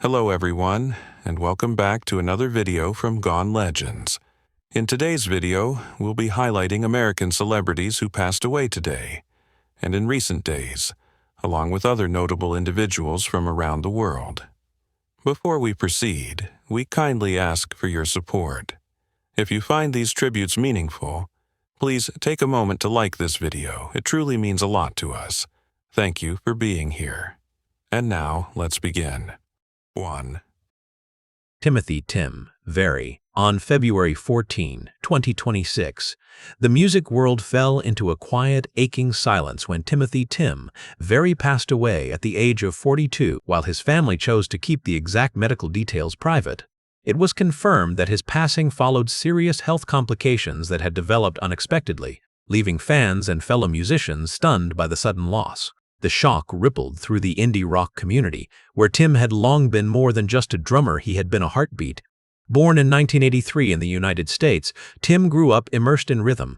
Hello everyone, and welcome back to another video from Gone Legends. In today's video, we'll be highlighting American celebrities who passed away today, and in recent days, along with other notable individuals from around the world. Before we proceed, we kindly ask for your support. If you find these tributes meaningful, please take a moment to like this video. It truly means a lot to us. Thank you for being here. And now, let's begin. 1. Timothy "Tim" Very. On February 14, 2026, the music world fell into a quiet, aching silence when Timothy "Tim" Very passed away at the age of 42, while his family chose to keep the exact medical details private. It was confirmed that his passing followed serious health complications that had developed unexpectedly, leaving fans and fellow musicians stunned by the sudden loss. The shock rippled through the indie rock community, where Tim had long been more than just a drummer. He had been a heartbeat. Born in 1983 in the United States, Tim grew up immersed in rhythm.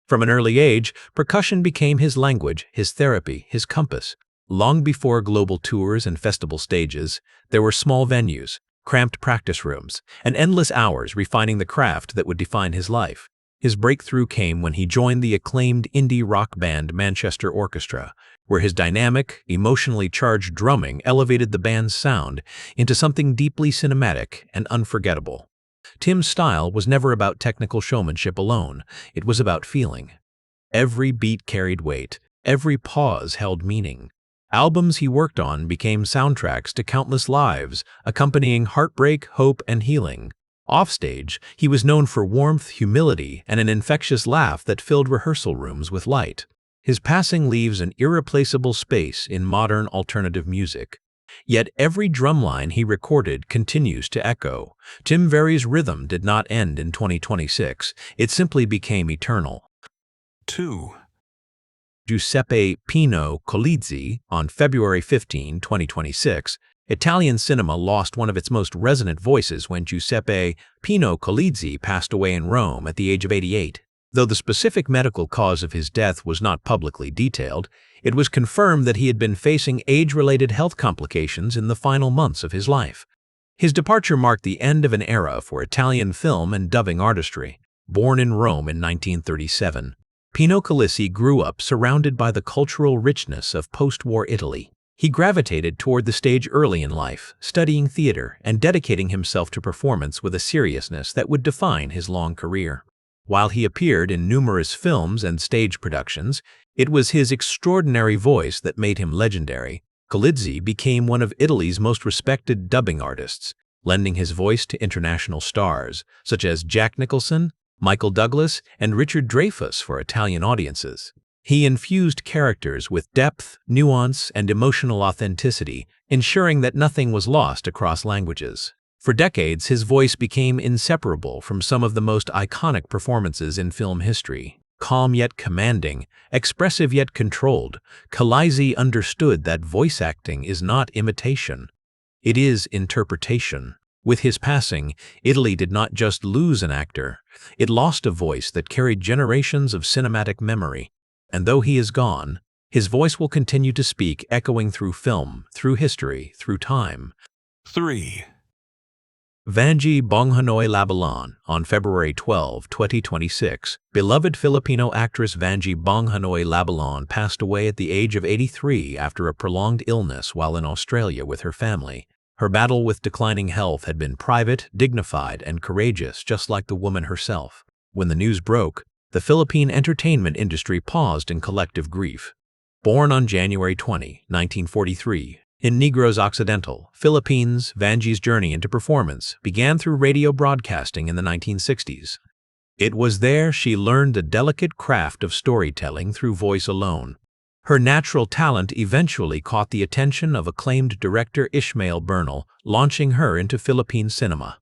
From an early age, percussion became his language, his therapy, his compass. Long before global tours and festival stages, there were small venues, cramped practice rooms, and endless hours refining the craft that would define his life. His breakthrough came when he joined the acclaimed indie rock band Manchester Orchestra, where his dynamic, emotionally charged drumming elevated the band's sound into something deeply cinematic and unforgettable. Tim's style was never about technical showmanship alone, it was about feeling. Every beat carried weight, every pause held meaning. Albums he worked on became soundtracks to countless lives, accompanying heartbreak, hope, and healing. Offstage, he was known for warmth, humility, and an infectious laugh that filled rehearsal rooms with light. His passing leaves an irreplaceable space in modern alternative music. Yet every drumline he recorded continues to echo. Tim Very's rhythm did not end in 2026, it simply became eternal. 2. Giuseppe "Pino" Colizzi. On February 15, 2026, Italian cinema lost one of its most resonant voices when Giuseppe "Pino" Colizzi passed away in Rome at the age of 88. Though the specific medical cause of his death was not publicly detailed, it was confirmed that he had been facing age-related health complications in the final months of his life. His departure marked the end of an era for Italian film and dubbing artistry. Born in Rome in 1937, Pino Colizzi grew up surrounded by the cultural richness of post-war Italy. He gravitated toward the stage early in life, studying theater and dedicating himself to performance with a seriousness that would define his long career. While he appeared in numerous films and stage productions, it was his extraordinary voice that made him legendary. Colizzi became one of Italy's most respected dubbing artists, lending his voice to international stars such as Jack Nicholson, Michael Douglas, and Richard Dreyfuss for Italian audiences. He infused characters with depth, nuance, and emotional authenticity, ensuring that nothing was lost across languages. For decades, his voice became inseparable from some of the most iconic performances in film history. Calm yet commanding, expressive yet controlled, Colizzi understood that voice acting is not imitation. It is interpretation. With his passing, Italy did not just lose an actor, it lost a voice that carried generations of cinematic memory. And though he is gone, his voice will continue to speak, echoing through film, through history, through time. 3. Vangie Bonghanoy Labalan. On February 12, 2026, beloved Filipino actress Vangie Bonghanoy Labalan passed away at the age of 83 after a prolonged illness while in Australia with her family. Her battle with declining health had been private, dignified, and courageous, just like the woman herself. When the news broke, the Philippine entertainment industry paused in collective grief. Born on January 20, 1943, in Negros Occidental, Philippines, Vangie's journey into performance began through radio broadcasting in the 1960s. It was there she learned the delicate craft of storytelling through voice alone. Her natural talent eventually caught the attention of acclaimed director Ishmael Bernal, launching her into Philippine cinema.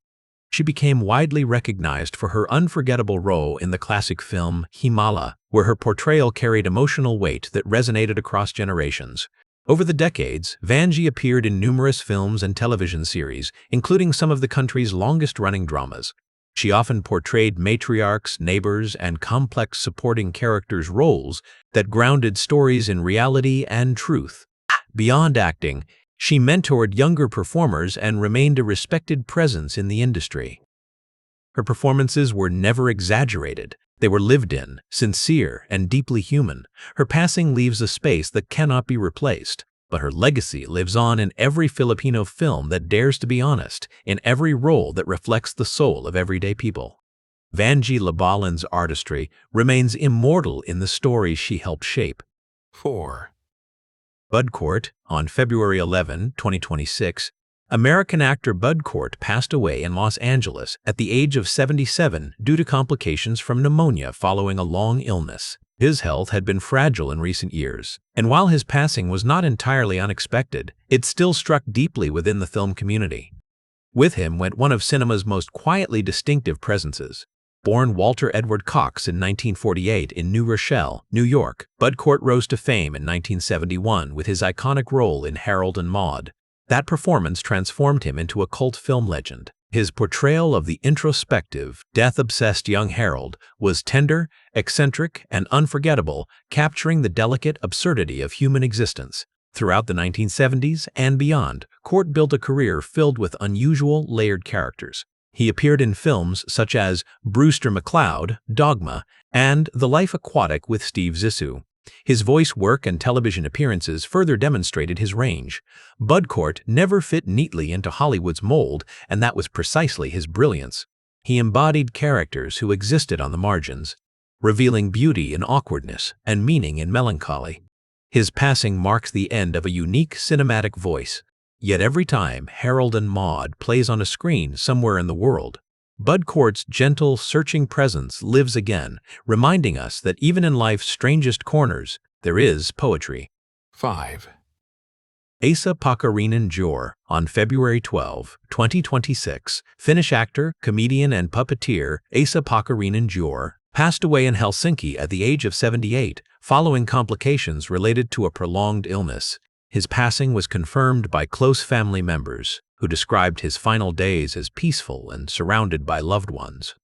She became widely recognized for her unforgettable role in the classic film Himala, where her portrayal carried emotional weight that resonated across generations. Over the decades, Vangie appeared in numerous films and television series, including some of the country's longest-running dramas. She often portrayed matriarchs, neighbors, and complex supporting characters' roles that grounded stories in reality and truth. Beyond acting, She mentored younger performers and remained a respected presence in the industry. Her performances were never exaggerated. They were lived in, sincere, and deeply human. Her passing leaves a space that cannot be replaced, but her legacy lives on in every Filipino film that dares to be honest, in every role that reflects the soul of everyday people. Vangie Labalan's artistry remains immortal in the stories she helped shape. 4. Bud Cort, on February 11, 2026, American actor Bud Cort passed away in Los Angeles at the age of 77 due to complications from pneumonia following a long illness. His health had been fragile in recent years, and while his passing was not entirely unexpected, it still struck deeply within the film community. With him went one of cinema's most quietly distinctive presences. Born Walter Edward Cox in 1948 in New Rochelle, New York, Bud Cort rose to fame in 1971 with his iconic role in Harold and Maude. That performance transformed him into a cult film legend. His portrayal of the introspective, death-obsessed young Harold was tender, eccentric, and unforgettable, capturing the delicate absurdity of human existence. Throughout the 1970s and beyond, Cort built a career filled with unusual, layered characters. He appeared in films such as Brewster McCloud, Dogma, and The Life Aquatic with Steve Zissou. His voice work and television appearances further demonstrated his range. Bud Cort never fit neatly into Hollywood's mold, and that was precisely his brilliance. He embodied characters who existed on the margins, revealing beauty in awkwardness and meaning in melancholy. His passing marks the end of a unique cinematic voice. Yet every time Harold and Maude plays on a screen somewhere in the world, Bud Cort's gentle, searching presence lives again, reminding us that even in life's strangest corners, there is poetry. 5. Asa Pakarinan Jor, on February 12, 2026, Finnish actor, comedian, and puppeteer Asa Pakarinan Jor passed away in Helsinki at the age of 78, following complications related to a prolonged illness. His passing was confirmed by close family members, who described his final days as peaceful and surrounded by loved ones.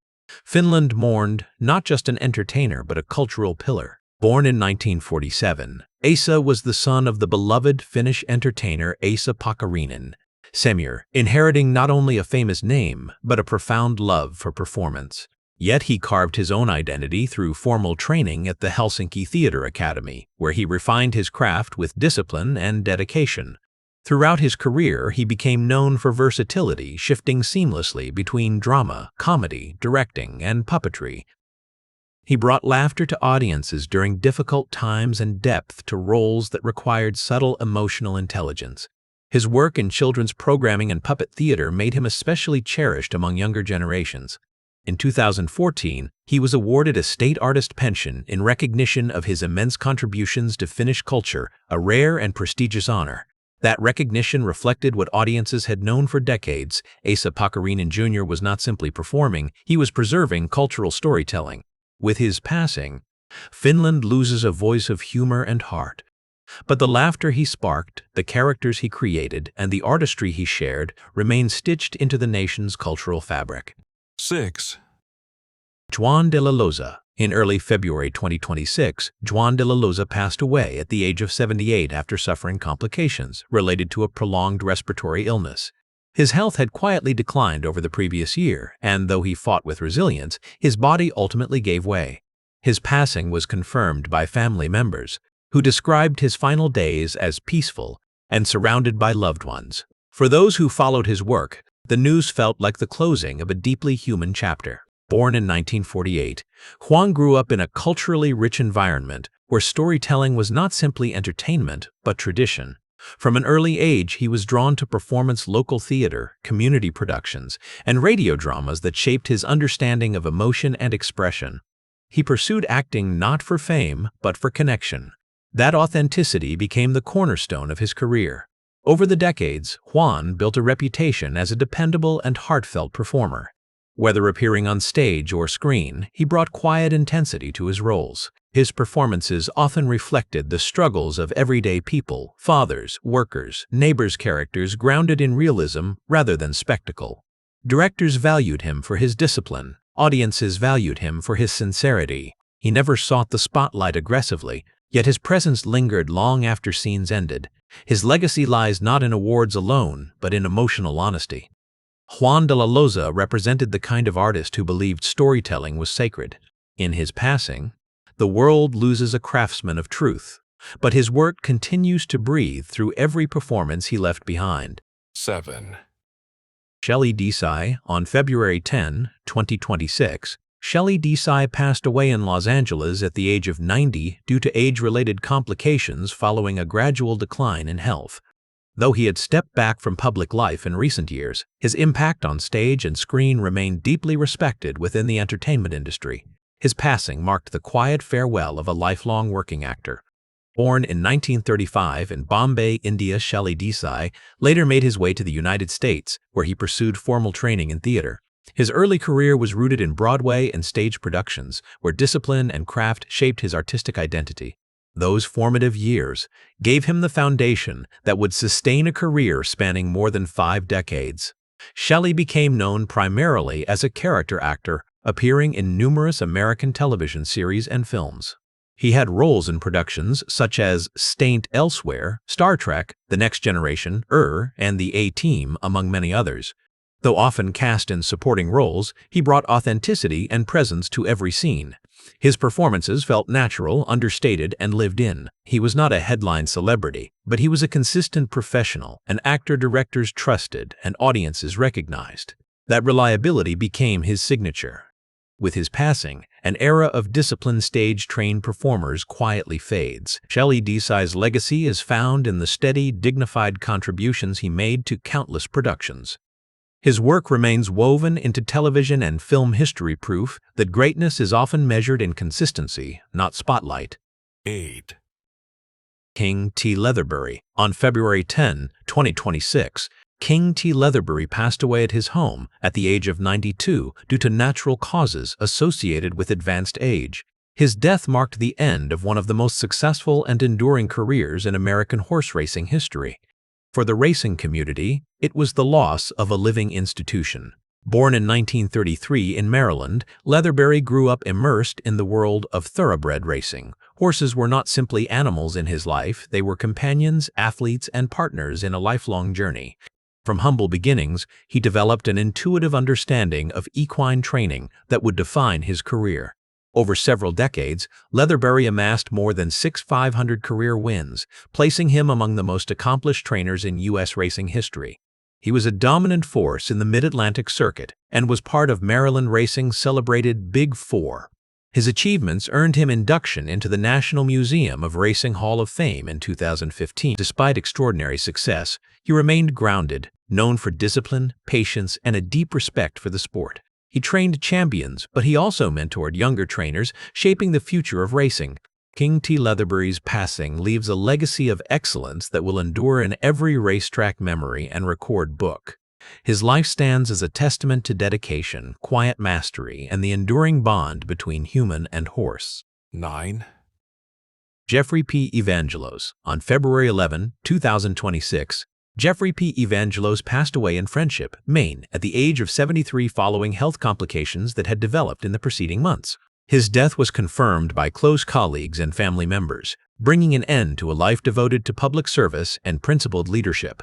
Finland mourned not just an entertainer but a cultural pillar. Born in 1947, Asa was the son of the beloved Finnish entertainer Asa Pakarinan, Semir, inheriting not only a famous name but a profound love for performance. Yet he carved his own identity through formal training at the Helsinki Theatre Academy, where he refined his craft with discipline and dedication. Throughout his career, he became known for versatility, shifting seamlessly between drama, comedy, directing, and puppetry. He brought laughter to audiences during difficult times and depth to roles that required subtle emotional intelligence. His work in children's programming and puppet theater made him especially cherished among younger generations. In 2014, he was awarded a state artist pension in recognition of his immense contributions to Finnish culture, a rare and prestigious honor. That recognition reflected what audiences had known for decades. Asa Pakarinan Jr. was not simply performing, he was preserving cultural storytelling. With his passing, Finland loses a voice of humor and heart. But the laughter he sparked, the characters he created, and the artistry he shared remain stitched into the nation's cultural fabric. 6. Juan de la Loza. In early February 2026, Juan de la Loza passed away at the age of 78 after suffering complications related to a prolonged respiratory illness. His health had quietly declined over the previous year, and though he fought with resilience, his body ultimately gave way. His passing was confirmed by family members, who described his final days as peaceful and surrounded by loved ones. For those who followed his work, the news felt like the closing of a deeply human chapter. Born in 1948, Juan grew up in a culturally rich environment where storytelling was not simply entertainment but tradition. From an early age, he was drawn to performance, local theater, community productions, and radio dramas that shaped his understanding of emotion and expression. He pursued acting not for fame but for connection. That authenticity became the cornerstone of his career. Over the decades, Juan built a reputation as a dependable and heartfelt performer. Whether appearing on stage or screen, he brought quiet intensity to his roles. His performances often reflected the struggles of everyday people, fathers, workers, neighbors, characters grounded in realism rather than spectacle. Directors valued him for his discipline. Audiences valued him for his sincerity. He never sought the spotlight aggressively, Yet his presence lingered long after scenes ended. His legacy lies not in awards alone, but in emotional honesty. Juan de la Loza represented the kind of artist who believed storytelling was sacred. In his passing, the world loses a craftsman of truth, but his work continues to breathe through every performance he left behind. 7. Shelley Desai. On February 10, 2026, Shelley Desai passed away in Los Angeles at the age of 90 due to age-related complications following a gradual decline in health. Though he had stepped back from public life in recent years, his impact on stage and screen remained deeply respected within the entertainment industry. His passing marked the quiet farewell of a lifelong working actor. Born in 1935 in Bombay, India, Shelley Desai later made his way to the United States, where he pursued formal training in theater. His early career was rooted in Broadway and stage productions, where discipline and craft shaped his artistic identity. Those formative years gave him the foundation that would sustain a career spanning more than 5 decades. Shelley became known primarily as a character actor, appearing in numerous American television series and films. He had roles in productions such as Stained Elsewhere, Star Trek, The Next Generation, and The A-Team, among many others. Though often cast in supporting roles, he brought authenticity and presence to every scene. His performances felt natural, understated, and lived in. He was not a headline celebrity, but he was a consistent professional, an actor directors trusted and audiences recognized. That reliability became his signature. With his passing, an era of disciplined stage-trained performers quietly fades. Shelley Desai's legacy is found in the steady, dignified contributions he made to countless productions. His work remains woven into television and film history, proof that greatness is often measured in consistency, not spotlight. 8. King T. Leatherbury. On February 10, 2026, King T. Leatherbury passed away at his home at the age of 92 due to natural causes associated with advanced age. His death marked the end of one of the most successful and enduring careers in American horse racing history. For the racing community, it was the loss of a living institution. Born in 1933 in Maryland, Leatherbury grew up immersed in the world of thoroughbred racing. Horses were not simply animals in his life, they were companions, athletes, and partners in a lifelong journey. From humble beginnings, he developed an intuitive understanding of equine training that would define his career. Over several decades, Leatherbury amassed more than 6,500 career wins, placing him among the most accomplished trainers in U.S. racing history. He was a dominant force in the Mid-Atlantic circuit and was part of Maryland racing's celebrated Big Four. His achievements earned him induction into the National Museum of Racing Hall of Fame in 2015. Despite extraordinary success, he remained grounded, known for discipline, patience, and a deep respect for the sport. He trained champions, but he also mentored younger trainers, shaping the future of racing. King T. Leatherbury's passing leaves a legacy of excellence that will endure in every racetrack memory and record book. His life stands as a testament to dedication, quiet mastery, and the enduring bond between human and horse. 9. Jeffrey P. Evangelos. On February 11, 2026, Jeffrey P. Evangelos passed away in Friendship, Maine, at the age of 73 following health complications that had developed in the preceding months. His death was confirmed by close colleagues and family members, bringing an end to a life devoted to public service and principled leadership.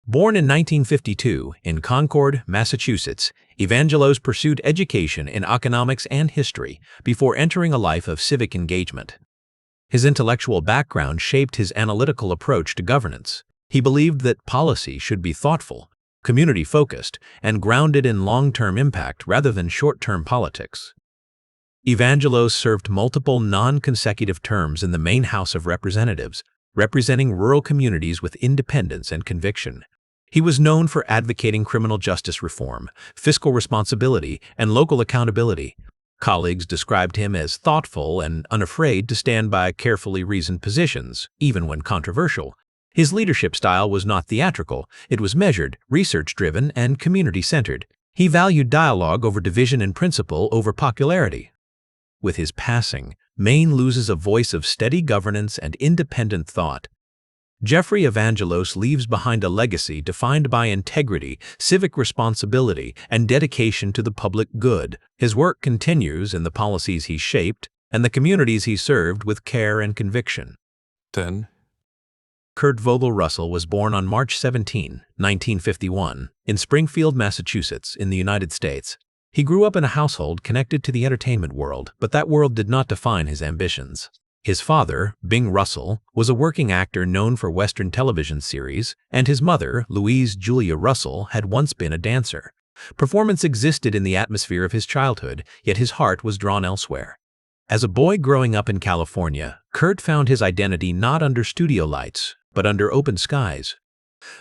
Born in 1952 in Concord, Massachusetts, Evangelos pursued education in economics and history before entering a life of civic engagement. His intellectual background shaped his analytical approach to governance. He believed that policy should be thoughtful, community-focused, and grounded in long-term impact rather than short-term politics. Evangelos served multiple non-consecutive terms in the Maine House of Representatives, representing rural communities with independence and conviction. He was known for advocating criminal justice reform, fiscal responsibility, and local accountability. Colleagues described him as thoughtful and unafraid to stand by carefully reasoned positions, even when controversial. His leadership style was not theatrical, it was measured, research-driven, and community-centered. He valued dialogue over division and principle over popularity. With his passing, Maine loses a voice of steady governance and independent thought. Jeffrey Evangelos leaves behind a legacy defined by integrity, civic responsibility, and dedication to the public good. His work continues in the policies he shaped, and the communities he served with care and conviction. 10, Kurt Vogel Russell was born on March 17, 1951, in Springfield, Massachusetts, in the United States. He grew up in a household connected to the entertainment world, but that world did not define his ambitions. His father, Bing Russell, was a working actor known for Western television series, and his mother, Louise Julia Russell, had once been a dancer. Performance existed in the atmosphere of his childhood, yet his heart was drawn elsewhere. As a boy growing up in California, Kurt found his identity not under studio lights, but under open skies.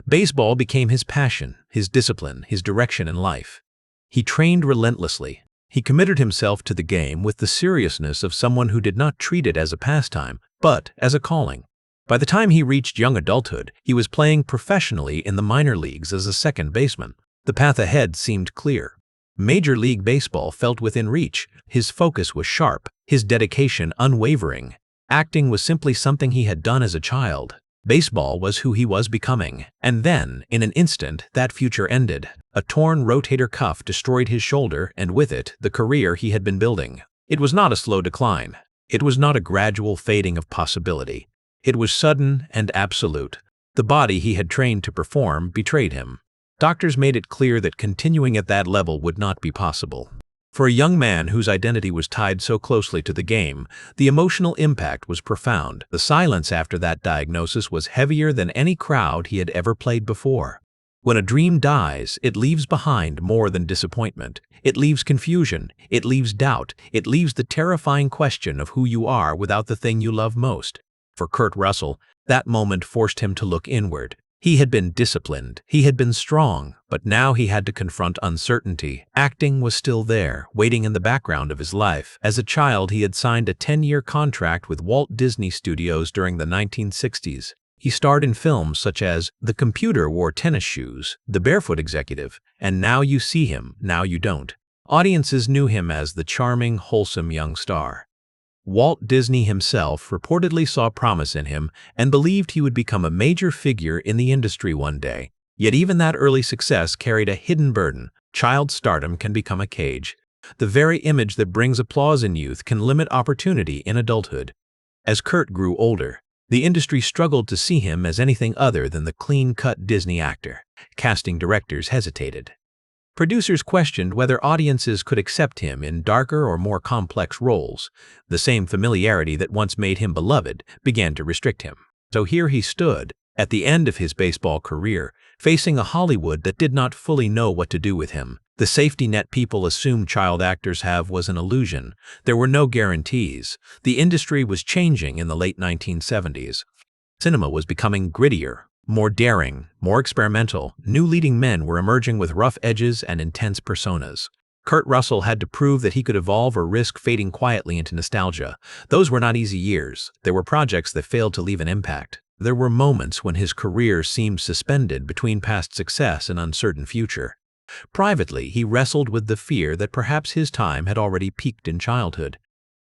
Baseball became his passion, his discipline, his direction in life. He trained relentlessly. He committed himself to the game with the seriousness of someone who did not treat it as a pastime, but as a calling. By the time he reached young adulthood, he was playing professionally in the minor leagues as a second baseman. The path ahead seemed clear. Major League Baseball felt within reach. His focus was sharp, his dedication unwavering. Acting was simply something he had done as a child. Baseball was who he was becoming. And then, in an instant, that future ended. A torn rotator cuff destroyed his shoulder, and with it, the career he had been building. It was not a slow decline. It was not a gradual fading of possibility. It was sudden and absolute. The body he had trained to perform betrayed him. Doctors made it clear that continuing at that level would not be possible. For a young man whose identity was tied so closely to the game, the emotional impact was profound. The silence after that diagnosis was heavier than any crowd he had ever played before. When a dream dies, it leaves behind more than disappointment. It leaves confusion. It leaves doubt. It leaves the terrifying question of who you are without the thing you love most. For Kurt Russell, that moment forced him to look inward. He had been disciplined, he had been strong, but now he had to confront uncertainty. Acting was still there, waiting in the background of his life. As a child, he had signed a 10-year contract with Walt Disney Studios during the 1960s. He starred in films such as The Computer Wore Tennis Shoes, The Barefoot Executive, and Now You See Him, Now You Don't. Audiences knew him as the charming, wholesome young star. Walt Disney himself reportedly saw promise in him and believed he would become a major figure in the industry one day. Yet even that early success carried a hidden burden. Child stardom can become a cage. The very image that brings applause in youth can limit opportunity in adulthood. As Kurt grew older, the industry struggled to see him as anything other than the clean-cut Disney actor. Casting directors hesitated. Producers questioned whether audiences could accept him in darker or more complex roles. The same familiarity that once made him beloved began to restrict him. So here he stood, at the end of his baseball career, facing a Hollywood that did not fully know what to do with him. The safety net people assume child actors have was an illusion. There were no guarantees. The industry was changing in the late 1970s. Cinema was becoming grittier, more daring, more experimental. New leading men were emerging with rough edges and intense personas. Kurt Russell had to prove that he could evolve or risk fading quietly into nostalgia. Those were not easy years. There were projects that failed to leave an impact. There were moments when his career seemed suspended between past success and uncertain future. Privately, he wrestled with the fear that perhaps his time had already peaked in childhood.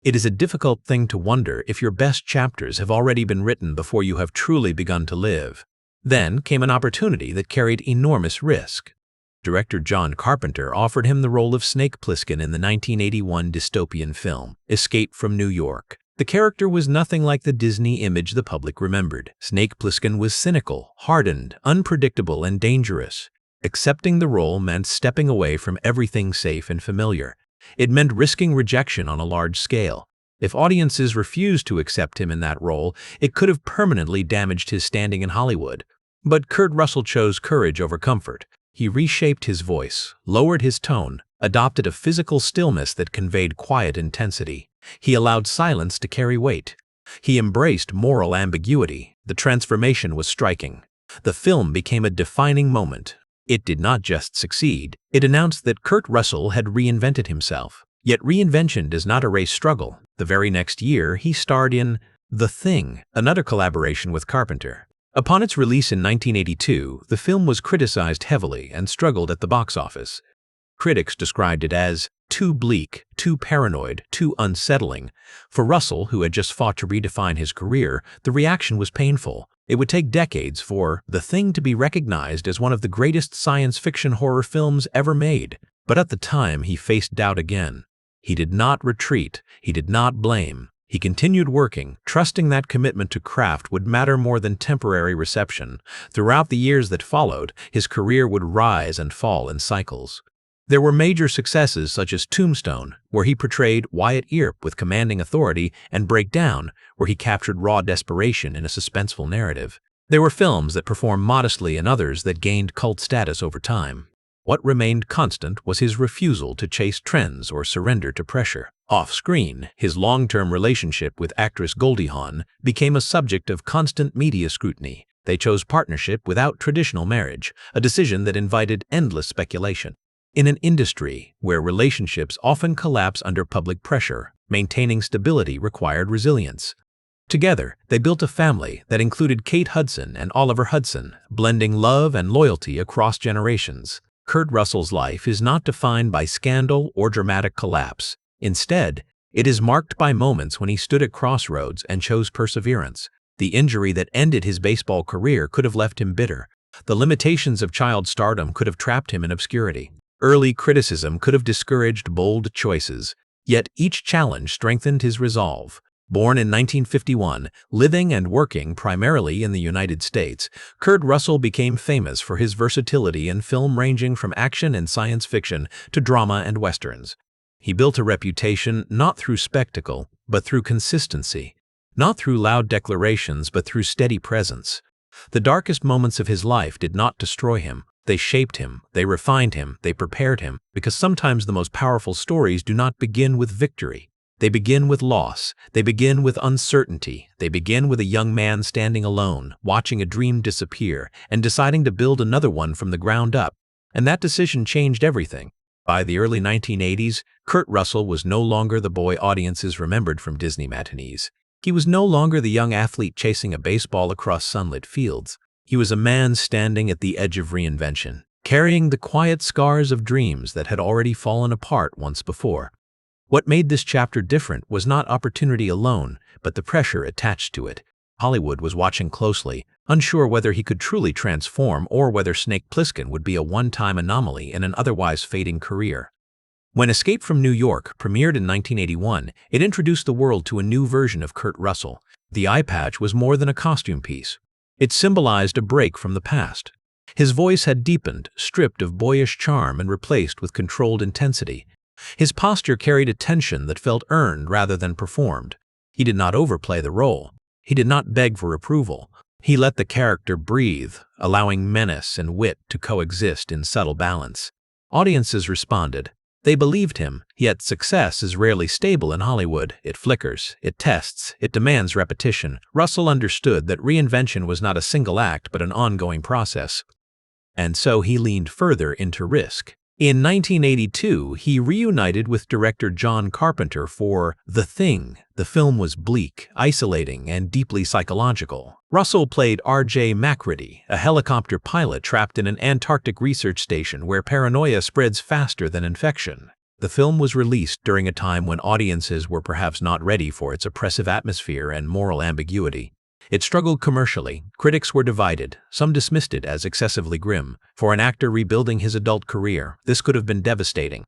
It is a difficult thing to wonder if your best chapters have already been written before you have truly begun to live. Then came an opportunity that carried enormous risk. Director John Carpenter offered him the role of Snake Plissken in the 1981 dystopian film, Escape from New York. The character was nothing like the Disney image the public remembered. Snake Plissken was cynical, hardened, unpredictable, and dangerous. Accepting the role meant stepping away from everything safe and familiar. It meant risking rejection on a large scale. If audiences refused to accept him in that role, it could have permanently damaged his standing in Hollywood. But Kurt Russell chose courage over comfort. He reshaped his voice, lowered his tone, adopted a physical stillness that conveyed quiet intensity. He allowed silence to carry weight. He embraced moral ambiguity. The transformation was striking. The film became a defining moment. It did not just succeed. It announced that Kurt Russell had reinvented himself. Yet reinvention does not erase struggle. The very next year, he starred in The Thing, another collaboration with Carpenter. Upon its release in 1982, the film was criticized heavily and struggled at the box office. Critics described it as too bleak, too paranoid, too unsettling. For Russell, who had just fought to redefine his career, the reaction was painful. It would take decades for The Thing to be recognized as one of the greatest science fiction horror films ever made. But at the time, he faced doubt again. He did not retreat. He did not blame. He continued working, trusting that commitment to craft would matter more than temporary reception. Throughout the years that followed, his career would rise and fall in cycles. There were major successes such as Tombstone, where he portrayed Wyatt Earp with commanding authority, and Breakdown, where he captured raw desperation in a suspenseful narrative. There were films that performed modestly and others that gained cult status over time. What remained constant was his refusal to chase trends or surrender to pressure. Off-screen, his long-term relationship with actress Goldie Hawn became a subject of constant media scrutiny. They chose partnership without traditional marriage, a decision that invited endless speculation. In an industry where relationships often collapse under public pressure, maintaining stability required resilience. Together, they built a family that included Kate Hudson and Oliver Hudson, blending love and loyalty across generations. Kurt Russell's life is not defined by scandal or dramatic collapse. Instead, it is marked by moments when he stood at crossroads and chose perseverance. The injury that ended his baseball career could have left him bitter. The limitations of child stardom could have trapped him in obscurity. Early criticism could have discouraged bold choices. Yet each challenge strengthened his resolve. Born in 1951, living and working primarily in the United States, Kurt Russell became famous for his versatility in film ranging from action and science fiction to drama and westerns. He built a reputation not through spectacle, but through consistency, not through loud declarations, but through steady presence. The darkest moments of his life did not destroy him. They shaped him, they refined him, they prepared him, because sometimes the most powerful stories do not begin with victory. They begin with loss, they begin with uncertainty, they begin with a young man standing alone, watching a dream disappear, and deciding to build another one from the ground up. And that decision changed everything. By the early 1980s, Kurt Russell was no longer the boy audiences remembered from Disney matinees. He was no longer the young athlete chasing a baseball across sunlit fields. He was a man standing at the edge of reinvention, carrying the quiet scars of dreams that had already fallen apart once before. What made this chapter different was not opportunity alone, but the pressure attached to it. Hollywood was watching closely, unsure whether he could truly transform or whether Snake Plissken would be a one-time anomaly in an otherwise fading career. When Escape from New York premiered in 1981, it introduced the world to a new version of Kurt Russell. The eye patch was more than a costume piece. It symbolized a break from the past. His voice had deepened, stripped of boyish charm and replaced with controlled intensity. His posture carried a tension that felt earned rather than performed. He did not overplay the role. He did not beg for approval. He let the character breathe, allowing menace and wit to coexist in subtle balance. Audiences responded. They believed him, yet success is rarely stable in Hollywood. It flickers, it tests, it demands repetition. Russell understood that reinvention was not a single act but an ongoing process. And so he leaned further into risk. In 1982, he reunited with director John Carpenter for The Thing. The film was bleak, isolating, and deeply psychological. Russell played R.J. McCready, a helicopter pilot trapped in an Antarctic research station where paranoia spreads faster than infection. The film was released during a time when audiences were perhaps not ready for its oppressive atmosphere and moral ambiguity. It struggled commercially. Critics were divided. Some dismissed it as excessively grim. For an actor rebuilding his adult career, this could have been devastating.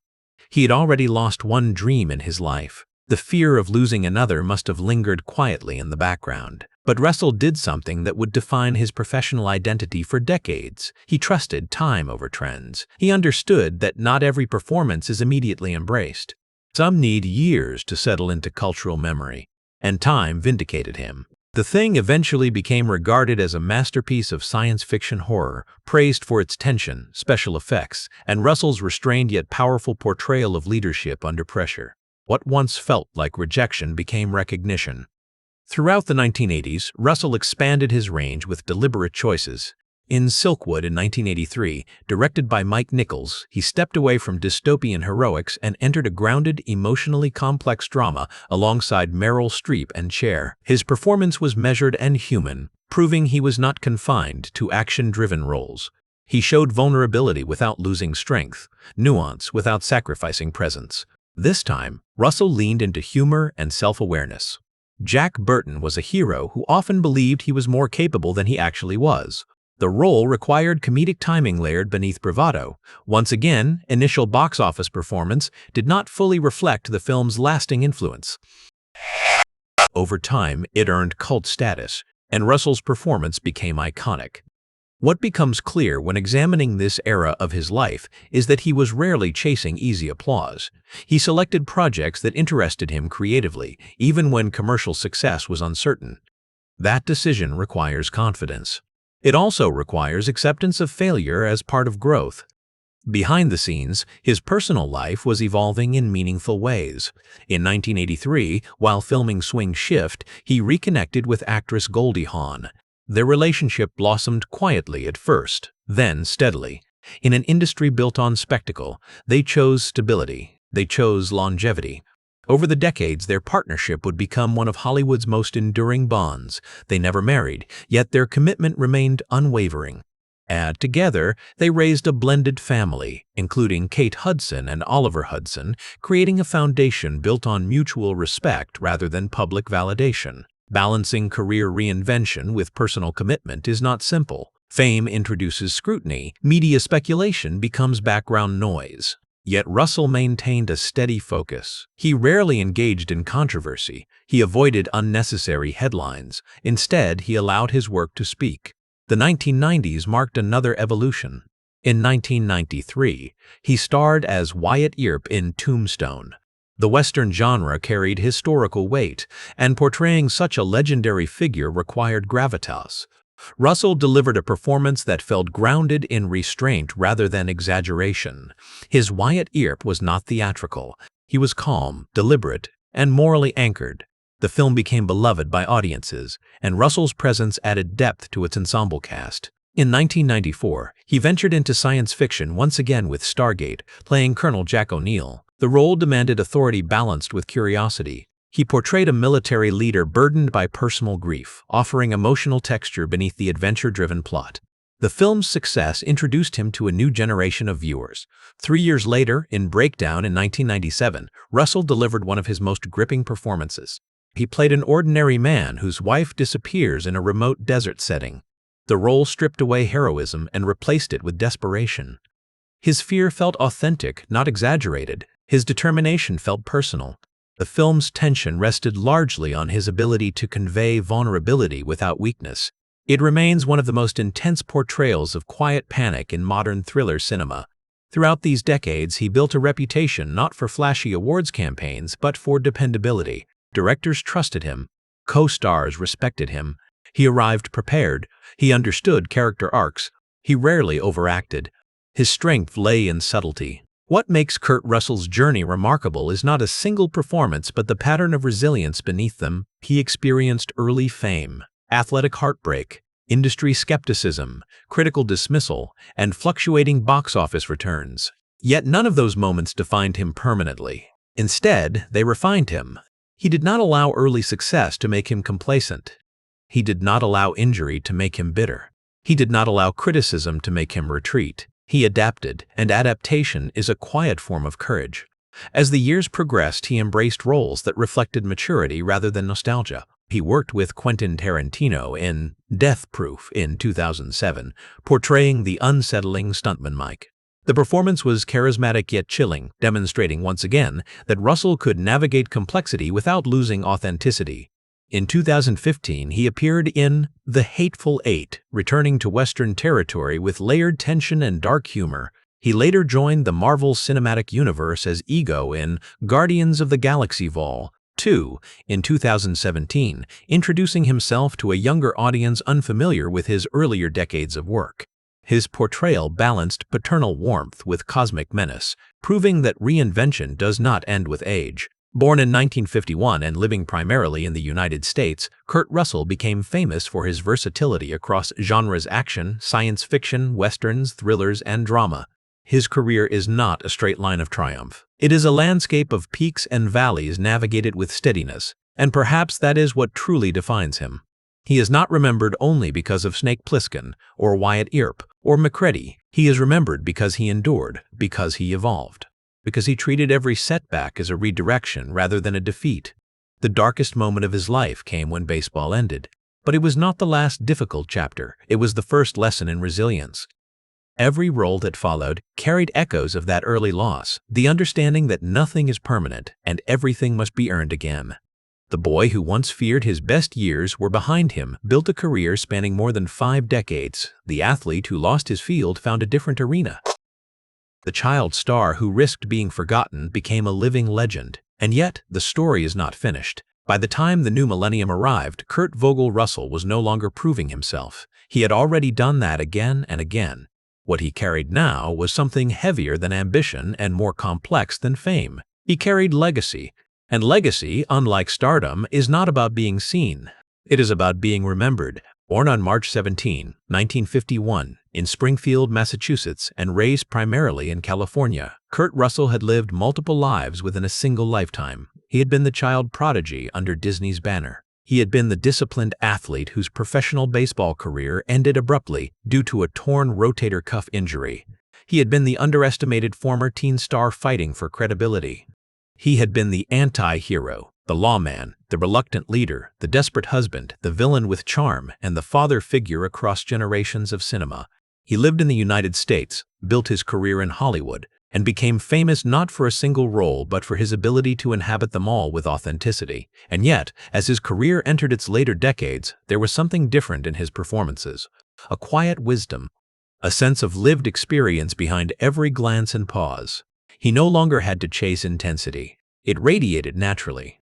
He had already lost one dream in his life. The fear of losing another must have lingered quietly in the background. But Russell did something that would define his professional identity for decades. He trusted time over trends. He understood that not every performance is immediately embraced. Some need years to settle into cultural memory. And time vindicated him. The Thing eventually became regarded as a masterpiece of science fiction horror, praised for its tension, special effects, and Russell's restrained yet powerful portrayal of leadership under pressure. What once felt like rejection became recognition. Throughout the 1980s, Russell expanded his range with deliberate choices. In Silkwood in 1983, directed by Mike Nichols, he stepped away from dystopian heroics and entered a grounded, emotionally complex drama alongside Meryl Streep and Cher. His performance was measured and human, proving he was not confined to action-driven roles. He showed vulnerability without losing strength, nuance without sacrificing presence. This time, Russell leaned into humor and self-awareness. Jack Burton was a hero who often believed he was more capable than he actually was. The role required comedic timing layered beneath bravado. Once again, initial box office performance did not fully reflect the film's lasting influence. Over time, it earned cult status, and Russell's performance became iconic. What becomes clear when examining this era of his life is that he was rarely chasing easy applause. He selected projects that interested him creatively, even when commercial success was uncertain. That decision requires confidence. It also requires acceptance of failure as part of growth. Behind the scenes, his personal life was evolving in meaningful ways. In 1983, while filming Swing Shift, he reconnected with actress Goldie Hawn. Their relationship blossomed quietly at first, then steadily. In an industry built on spectacle, they chose stability. They chose longevity. Over the decades, their partnership would become one of Hollywood's most enduring bonds. They never married, yet their commitment remained unwavering. Together, they raised a blended family, including Kate Hudson and Oliver Hudson, creating a foundation built on mutual respect rather than public validation. Balancing career reinvention with personal commitment is not simple. Fame introduces scrutiny, media speculation becomes background noise. Yet Russell maintained a steady focus. He rarely engaged in controversy. He avoided unnecessary headlines. Instead, he allowed his work to speak. The 1990s marked another evolution. In 1993, he starred as Wyatt Earp in Tombstone. The Western genre carried historical weight, and portraying such a legendary figure required gravitas. Russell delivered a performance that felt grounded in restraint rather than exaggeration. His Wyatt Earp was not theatrical. He was calm, deliberate, and morally anchored. The film became beloved by audiences, and Russell's presence added depth to its ensemble cast. In 1994, he ventured into science fiction once again with Stargate, playing Colonel Jack O'Neill. The role demanded authority balanced with curiosity. He portrayed a military leader burdened by personal grief, offering emotional texture beneath the adventure-driven plot. The film's success introduced him to a new generation of viewers. 3 years later, in Breakdown in 1997, Russell delivered one of his most gripping performances. He played an ordinary man whose wife disappears in a remote desert setting. The role stripped away heroism and replaced it with desperation. His fear felt authentic, not exaggerated. His determination felt personal. The film's tension rested largely on his ability to convey vulnerability without weakness. It remains one of the most intense portrayals of quiet panic in modern thriller cinema. Throughout these decades, he built a reputation not for flashy awards campaigns, but for dependability. Directors trusted him. Co-stars respected him. He arrived prepared. He understood character arcs. He rarely overacted. His strength lay in subtlety. What makes Kurt Russell's journey remarkable is not a single performance but the pattern of resilience beneath them. He experienced early fame, athletic heartbreak, industry skepticism, critical dismissal, and fluctuating box office returns. Yet none of those moments defined him permanently. Instead, they refined him. He did not allow early success to make him complacent. He did not allow injury to make him bitter. He did not allow criticism to make him retreat. He adapted, and adaptation is a quiet form of courage. As the years progressed, he embraced roles that reflected maturity rather than nostalgia. He worked with Quentin Tarantino in Death Proof in 2007, portraying the unsettling stuntman Mike. The performance was charismatic yet chilling, demonstrating once again that Russell could navigate complexity without losing authenticity. In 2015, he appeared in The Hateful Eight, returning to Western territory with layered tension and dark humor. He later joined the Marvel Cinematic Universe as Ego in Guardians of the Galaxy Vol. 2 in 2017, introducing himself to a younger audience unfamiliar with his earlier decades of work. His portrayal balanced paternal warmth with cosmic menace, proving that reinvention does not end with age. Born in 1951 and living primarily in the United States, Kurt Russell became famous for his versatility across genres: action, science fiction, westerns, thrillers, and drama. His career is not a straight line of triumph. It is a landscape of peaks and valleys navigated with steadiness, and perhaps that is what truly defines him. He is not remembered only because of Snake Plissken, or Wyatt Earp, or McCready. He is remembered because he endured, because he evolved, because he treated every setback as a redirection rather than a defeat. The darkest moment of his life came when baseball ended. But it was not the last difficult chapter, it was the first lesson in resilience. Every role that followed carried echoes of that early loss, the understanding that nothing is permanent and everything must be earned again. The boy who once feared his best years were behind him built a career spanning more than 5 decades. The athlete who lost his field found a different arena. The child star who risked being forgotten became a living legend. And yet, the story is not finished. By the time the new millennium arrived, Kurt Vogel Russell was no longer proving himself. He had already done that again and again. What he carried now was something heavier than ambition and more complex than fame. He carried legacy. And legacy, unlike stardom, is not about being seen. It is about being remembered. Born on March 17, 1951, in Springfield, Massachusetts, and raised primarily in California, Kurt Russell had lived multiple lives within a single lifetime. He had been the child prodigy under Disney's banner. He had been the disciplined athlete whose professional baseball career ended abruptly due to a torn rotator cuff injury. He had been the underestimated former teen star fighting for credibility. He had been the anti-hero, the lawman, the reluctant leader, the desperate husband, the villain with charm, and the father figure across generations of cinema. He lived in the United States, built his career in Hollywood, and became famous not for a single role but for his ability to inhabit them all with authenticity. And yet, as his career entered its later decades, there was something different in his performances. A quiet wisdom, a sense of lived experience behind every glance and pause. He no longer had to chase intensity. It radiated naturally.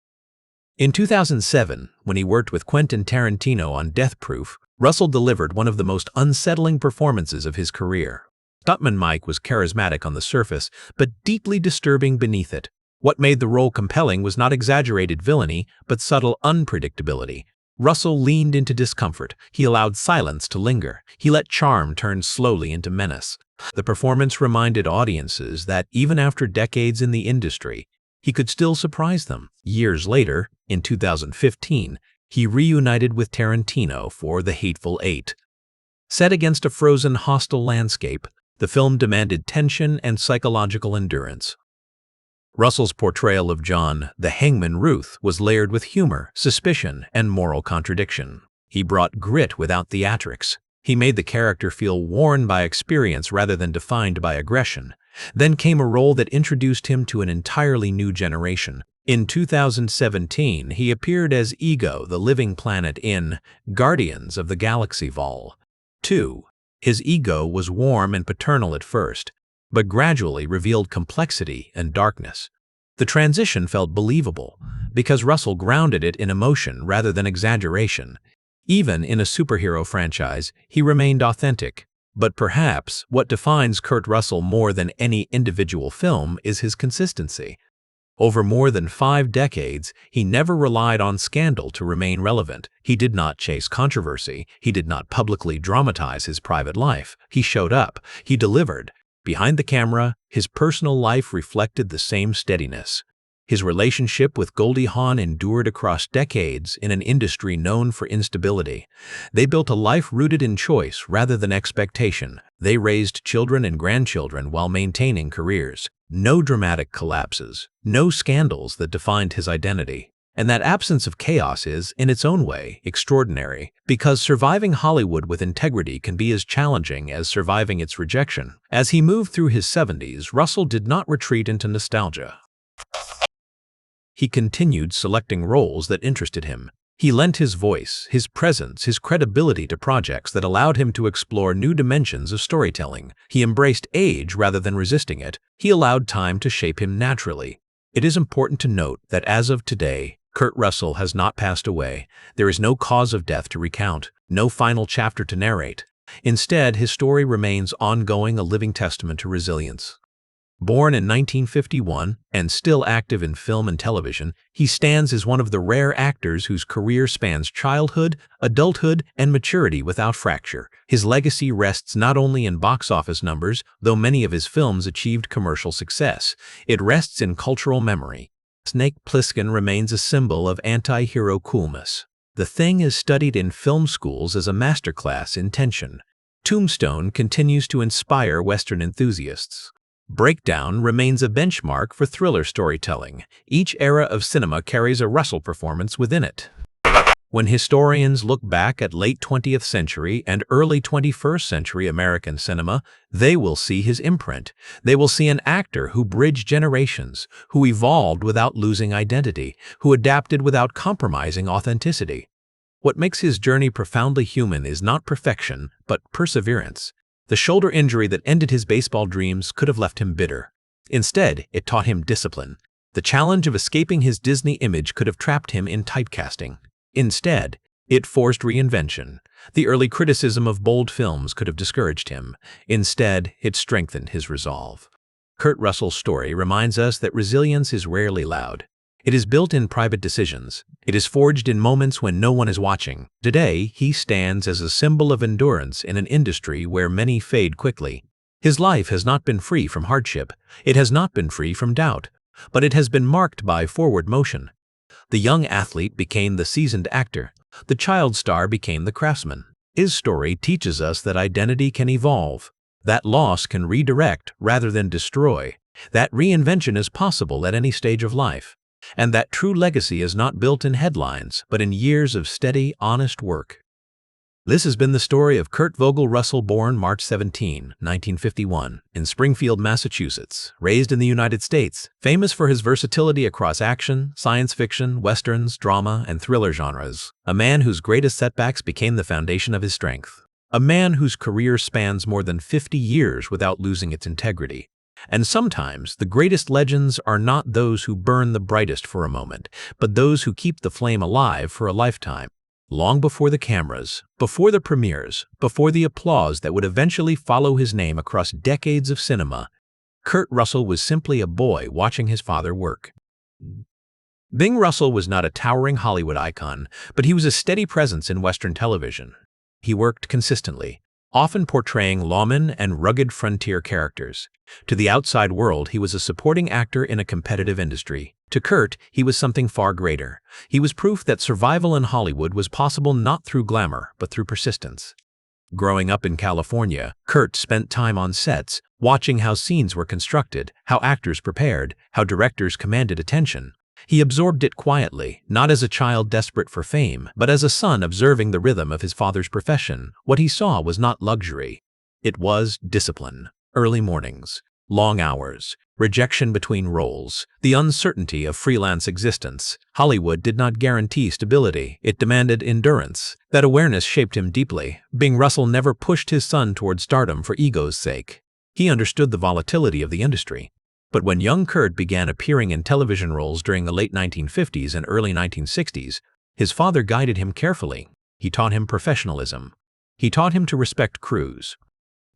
In 2007, when he worked with Quentin Tarantino on Death Proof, Russell delivered one of the most unsettling performances of his career. Stuntman Mike was charismatic on the surface, but deeply disturbing beneath it. What made the role compelling was not exaggerated villainy, but subtle unpredictability. Russell leaned into discomfort. He allowed silence to linger. He let charm turn slowly into menace. The performance reminded audiences that even after decades in the industry, he could still surprise them. Years later, in 2015, he reunited with Tarantino for The Hateful Eight. Set against a frozen, hostile landscape, the film demanded tension and psychological endurance. Russell's portrayal of John, the Hangman Ruth, was layered with humor, suspicion, and moral contradiction. He brought grit without theatrics. He made the character feel worn by experience rather than defined by aggression. Then came a role that introduced him to an entirely new generation. In 2017, he appeared as Ego, the living planet in Guardians of the Galaxy Vol. 2. His ego was warm and paternal at first, but gradually revealed complexity and darkness. The transition felt believable because Russell grounded it in emotion rather than exaggeration. Even in a superhero franchise, he remained authentic. But perhaps what defines Kurt Russell more than any individual film is his consistency. Over more than 5 decades, he never relied on scandal to remain relevant. He did not chase controversy. He did not publicly dramatize his private life. He showed up. He delivered. Behind the camera, his personal life reflected the same steadiness. His relationship with Goldie Hawn endured across decades in an industry known for instability. They built a life rooted in choice rather than expectation. They raised children and grandchildren while maintaining careers. No dramatic collapses, no scandals that defined his identity. And that absence of chaos is, in its own way, extraordinary, because surviving Hollywood with integrity can be as challenging as surviving its rejection. As he moved through his 70s, Russell did not retreat into nostalgia. He continued selecting roles that interested him. He lent his voice, his presence, his credibility to projects that allowed him to explore new dimensions of storytelling. He embraced age rather than resisting it. He allowed time to shape him naturally. It is important to note that as of today, Kurt Russell has not passed away. There is no cause of death to recount, no final chapter to narrate. Instead, his story remains ongoing, a living testament to resilience. Born in 1951 and still active in film and television, he stands as one of the rare actors whose career spans childhood, adulthood, and maturity without fracture. His legacy rests not only in box office numbers, though many of his films achieved commercial success. It rests in cultural memory. Snake Plissken remains a symbol of anti-hero coolness. The Thing is studied in film schools as a masterclass in tension. Tombstone continues to inspire Western enthusiasts. Breakdown remains a benchmark for thriller storytelling. Each era of cinema carries a Russell performance within it. When historians look back at late 20th century and early 21st century American cinema, they will see his imprint. They will see an actor who bridged generations, who evolved without losing identity, who adapted without compromising authenticity. What makes his journey profoundly human is not perfection, but perseverance. The shoulder injury that ended his baseball dreams could have left him bitter. Instead, it taught him discipline. The challenge of escaping his Disney image could have trapped him in typecasting. Instead, it forced reinvention. The early criticism of bold films could have discouraged him. Instead, it strengthened his resolve. Kurt Russell's story reminds us that resilience is rarely loud. It is built in private decisions. It is forged in moments when no one is watching. Today, he stands as a symbol of endurance in an industry where many fade quickly. His life has not been free from hardship. It has not been free from doubt. But it has been marked by forward motion. The young athlete became the seasoned actor. The child star became the craftsman. His story teaches us that identity can evolve, that loss can redirect rather than destroy, that reinvention is possible at any stage of life, and that true legacy is not built in headlines, but in years of steady, honest work. This has been the story of Kurt Vogel Russell, born March 17, 1951, in Springfield, Massachusetts, raised in the United States, famous for his versatility across action, science fiction, westerns, drama, and thriller genres. A man whose greatest setbacks became the foundation of his strength. A man whose career spans more than 50 years without losing its integrity. And sometimes, the greatest legends are not those who burn the brightest for a moment, but those who keep the flame alive for a lifetime. Long before the cameras, before the premieres, before the applause that would eventually follow his name across decades of cinema, Kurt Russell was simply a boy watching his father work. Bing Russell was not a towering Hollywood icon, but he was a steady presence in Western television. He worked consistently, often portraying lawmen and rugged frontier characters. To the outside world, he was a supporting actor in a competitive industry. To Kurt, he was something far greater. He was proof that survival in Hollywood was possible not through glamour, but through persistence. Growing up in California, Kurt spent time on sets, watching how scenes were constructed, how actors prepared, how directors commanded attention. He absorbed it quietly, not as a child desperate for fame, but as a son observing the rhythm of his father's profession. What he saw was not luxury. It was discipline. Early mornings, long hours, rejection between roles, the uncertainty of freelance existence. Hollywood did not guarantee stability. It demanded endurance. That awareness shaped him deeply. Bing Russell never pushed his son toward stardom for ego's sake. He understood the volatility of the industry. But when young Kurt began appearing in television roles during the late 1950s and early 1960s, his father guided him carefully. He taught him professionalism. He taught him to respect crews.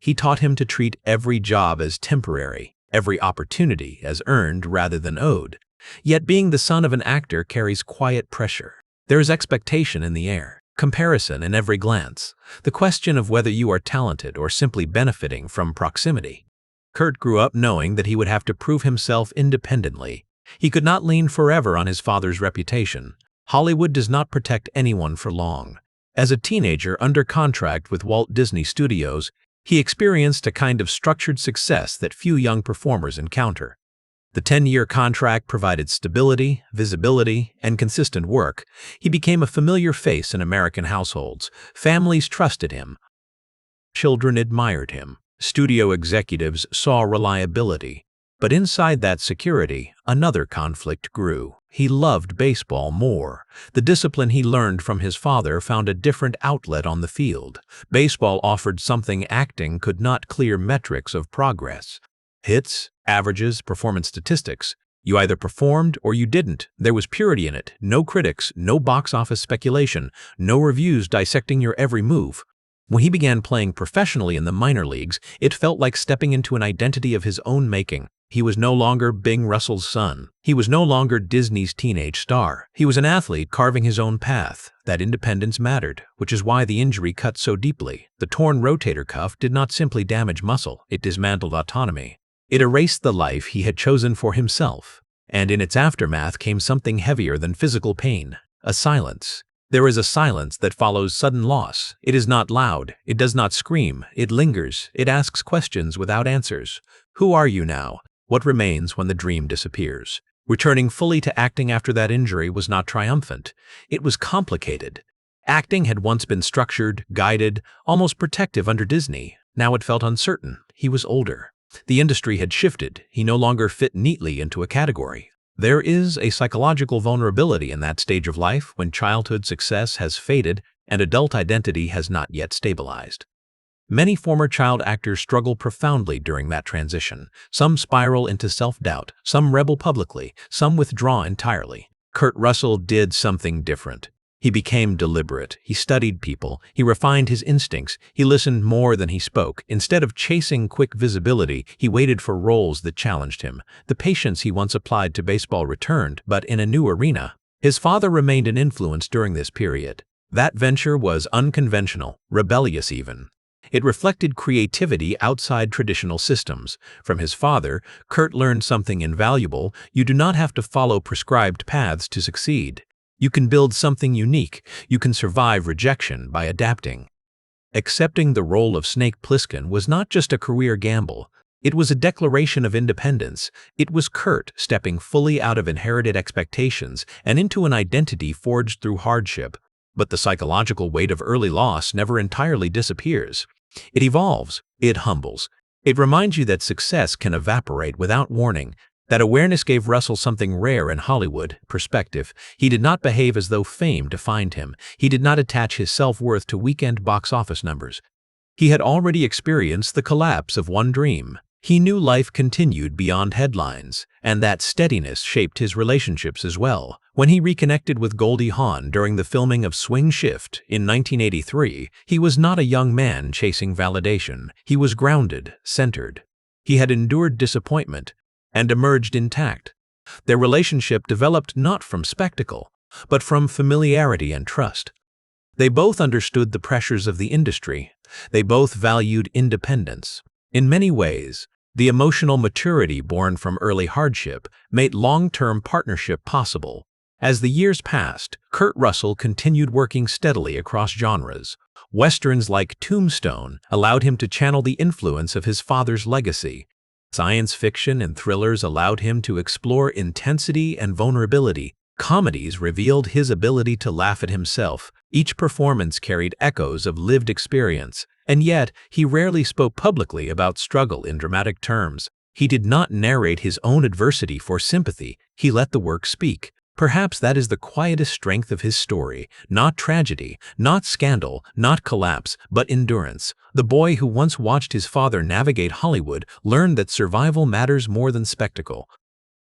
He taught him to treat every job as temporary, every opportunity as earned rather than owed. Yet being the son of an actor carries quiet pressure. There is expectation in the air, comparison in every glance, the question of whether you are talented or simply benefiting from proximity. Kurt grew up knowing that he would have to prove himself independently. He could not lean forever on his father's reputation. Hollywood does not protect anyone for long. As a teenager under contract with Walt Disney Studios, he experienced a kind of structured success that few young performers encounter. The 10-year contract provided stability, visibility, and consistent work. He became a familiar face in American households. Families trusted him. Children admired him. Studio executives saw reliability. But inside that security, another conflict grew. He loved baseball more. The discipline he learned from his father found a different outlet on the field. Baseball offered something acting could not: clear metrics of progress. Hits, averages, performance statistics. You either performed or you didn't. There was purity in it. No critics, no box office speculation, no reviews dissecting your every move. When he began playing professionally in the minor leagues, it felt like stepping into an identity of his own making. He was no longer Bing Russell's son. He was no longer Disney's teenage star. He was an athlete carving his own path. That independence mattered, which is why the injury cut so deeply. The torn rotator cuff did not simply damage muscle, it dismantled autonomy. It erased the life he had chosen for himself. And in its aftermath came something heavier than physical pain: a silence. There is a silence that follows sudden loss. It is not loud. It does not scream. It lingers. It asks questions without answers. Who are you now? What remains when the dream disappears? Returning fully to acting after that injury was not triumphant. It was complicated. Acting had once been structured, guided, almost protective under Disney. Now it felt uncertain. He was older. The industry had shifted. He no longer fit neatly into a category. There is a psychological vulnerability in that stage of life when childhood success has faded and adult identity has not yet stabilized. Many former child actors struggle profoundly during that transition. Some spiral into self-doubt, some rebel publicly, some withdraw entirely. Kurt Russell did something different. He became deliberate. He studied people. He refined his instincts. He listened more than he spoke. Instead of chasing quick visibility, he waited for roles that challenged him. The patience he once applied to baseball returned, but in a new arena. His father remained an influence during this period. That venture was unconventional, rebellious even. It reflected creativity outside traditional systems. From his father, Kurt learned something invaluable: you do not have to follow prescribed paths to succeed. You can build something unique. You can survive rejection by adapting. Accepting the role of Snake Plissken was not just a career gamble. It was a declaration of independence. It was Kurt stepping fully out of inherited expectations and into an identity forged through hardship. But the psychological weight of early loss never entirely disappears. It evolves. It humbles. It reminds you that success can evaporate without warning. That awareness gave Russell something rare in Hollywood: perspective. He did not behave as though fame defined him. He did not attach his self-worth to weekend box office numbers. He had already experienced the collapse of one dream. He knew life continued beyond headlines, and that steadiness shaped his relationships as well. When he reconnected with Goldie Hawn during the filming of Swing Shift in 1983, he was not a young man chasing validation. He was grounded, centered. He had endured disappointment and emerged intact. Their relationship developed not from spectacle, but from familiarity and trust. They both understood the pressures of the industry. They both valued independence. In many ways, the emotional maturity born from early hardship made long-term partnership possible. As the years passed, Kurt Russell continued working steadily across genres. Westerns like Tombstone allowed him to channel the influence of his father's legacy. Science fiction and thrillers allowed him to explore intensity and vulnerability. Comedies revealed his ability to laugh at himself. Each performance carried echoes of lived experience, and yet he rarely spoke publicly about struggle in dramatic terms. He did not narrate his own adversity for sympathy. He let the work speak. Perhaps that is the quietest strength of his story: not tragedy, not scandal, not collapse, but endurance. The boy who once watched his father navigate Hollywood learned that survival matters more than spectacle.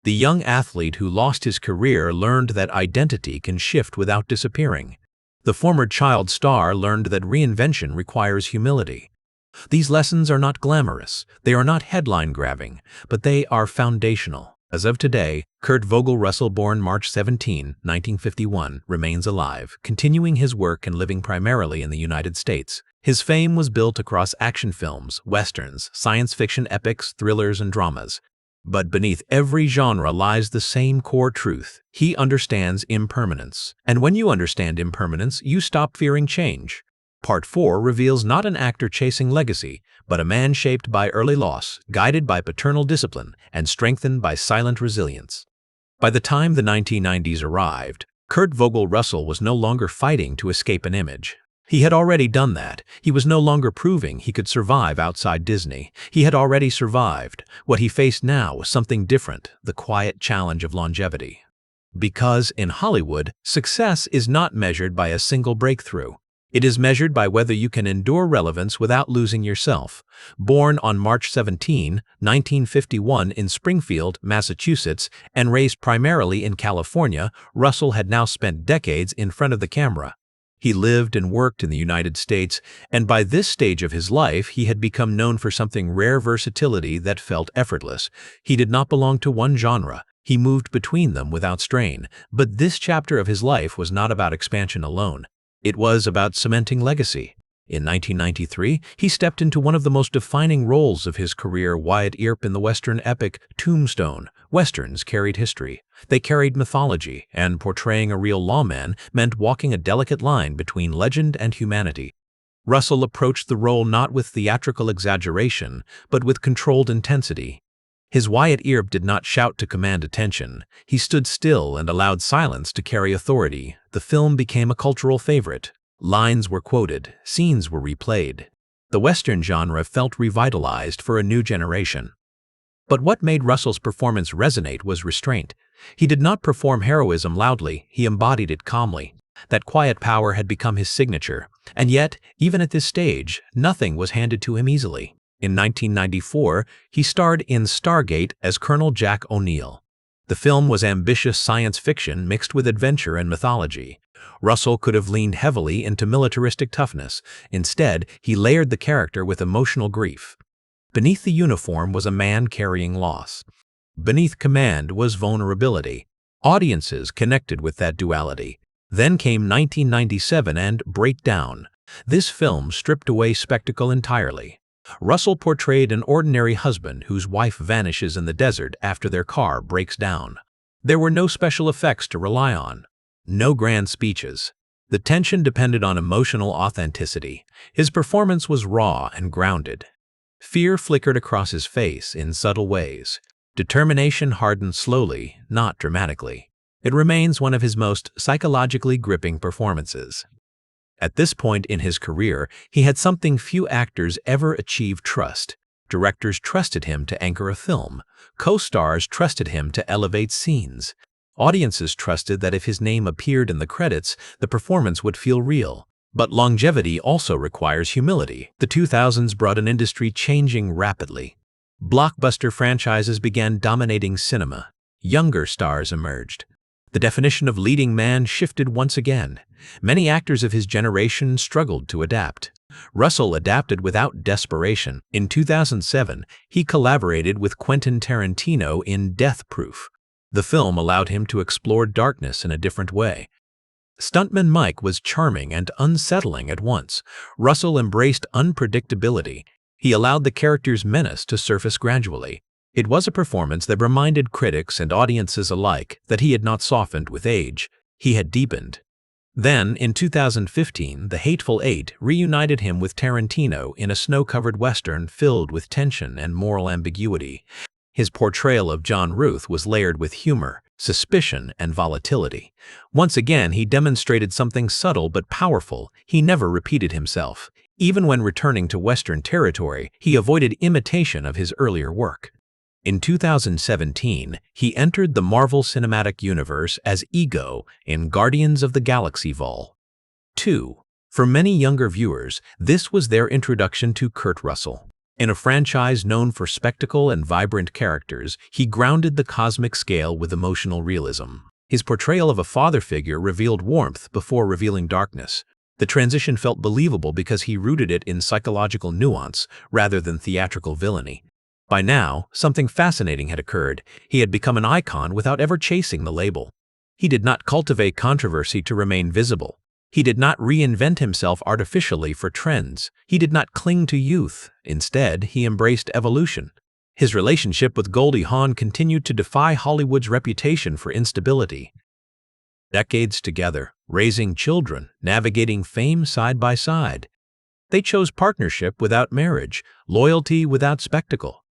The young athlete who lost his career learned that identity can shift without disappearing. The former child star learned that reinvention requires humility. These lessons are not glamorous, they are not headline-grabbing, but they are foundational. As of today, Kurt Vogel Russell, born March 17, 1951, remains alive, continuing his work and living primarily in the United States. His fame was built across action films, westerns, science fiction epics, thrillers, and dramas. But beneath every genre lies the same core truth: he understands impermanence. And when you understand impermanence, you stop fearing change. Part 4 reveals not an actor chasing legacy, but a man shaped by early loss, guided by paternal discipline, and strengthened by silent resilience. By the time the 1990s arrived, Kurt Vogel Russell was no longer fighting to escape an image. He had already done that. He was no longer proving he could survive outside Disney. He had already survived. What he faced now was something different: the quiet challenge of longevity. Because in Hollywood, success is not measured by a single breakthrough. It is measured by whether you can endure relevance without losing yourself. Born on March 17, 1951 in Springfield, Massachusetts, and raised primarily in California, Russell had now spent decades in front of the camera. He lived and worked in the United States, and by this stage of his life, he had become known for something rare: versatility that felt effortless. He did not belong to one genre. He moved between them without strain. But this chapter of his life was not about expansion alone. It was about cementing legacy. In 1993, he stepped into one of the most defining roles of his career: Wyatt Earp in the Western epic Tombstone. Westerns carried history. They carried mythology, and portraying a real lawman meant walking a delicate line between legend and humanity. Russell approached the role not with theatrical exaggeration, but with controlled intensity. His Wyatt Earp did not shout to command attention. He stood still and allowed silence to carry authority. The film became a cultural favorite. Lines were quoted, scenes were replayed. The Western genre felt revitalized for a new generation. But what made Russell's performance resonate was restraint. He did not perform heroism loudly, he embodied it calmly. That quiet power had become his signature. And yet, even at this stage, nothing was handed to him easily. In 1994, he starred in Stargate as Colonel Jack O'Neill. The film was ambitious science fiction mixed with adventure and mythology. Russell could have leaned heavily into militaristic toughness. Instead, he layered the character with emotional grief. Beneath the uniform was a man carrying loss. Beneath command was vulnerability. Audiences connected with that duality. Then came 1997 and Breakdown. This film stripped away spectacle entirely. Russell portrayed an ordinary husband whose wife vanishes in the desert after their car breaks down. There were no special effects to rely on. No grand speeches. The tension depended on emotional authenticity. His performance was raw and grounded. Fear flickered across his face in subtle ways. Determination hardened slowly, not dramatically. It remains one of his most psychologically gripping performances. At this point in his career, he had something few actors ever achieved: trust. Directors trusted him to anchor a film. Co-stars trusted him to elevate scenes. Audiences trusted that if his name appeared in the credits, the performance would feel real. But longevity also requires humility. The 2000s brought an industry changing rapidly. Blockbuster franchises began dominating cinema. Younger stars emerged. The definition of leading man shifted once again. Many actors of his generation struggled to adapt. Russell adapted without desperation. In 2007, he collaborated with Quentin Tarantino in Death Proof. The film allowed him to explore darkness in a different way. Stuntman Mike was charming and unsettling at once. Russell embraced unpredictability. He allowed the character's menace to surface gradually. It was a performance that reminded critics and audiences alike that he had not softened with age, he had deepened. Then, in 2015, The Hateful Eight reunited him with Tarantino in a snow-covered western filled with tension and moral ambiguity. His portrayal of John Ruth was layered with humor, suspicion, and volatility. Once again, he demonstrated something subtle but powerful. He never repeated himself. Even when returning to Western territory, he avoided imitation of his earlier work. In 2017, he entered the Marvel Cinematic Universe as Ego in Guardians of the Galaxy Vol. 2. For many younger viewers, this was their introduction to Kurt Russell. In a franchise known for spectacle and vibrant characters, he grounded the cosmic scale with emotional realism. His portrayal of a father figure revealed warmth before revealing darkness. The transition felt believable because he rooted it in psychological nuance rather than theatrical villainy. By now, something fascinating had occurred. He had become an icon without ever chasing the label. He did not cultivate controversy to remain visible. He did not reinvent himself artificially for trends. He did not cling to youth. Instead, he embraced evolution. His relationship with Goldie Hawn continued to defy Hollywood's reputation for instability. Decades together, raising children, navigating fame side by side. They chose partnership without marriage, loyalty without spectacle.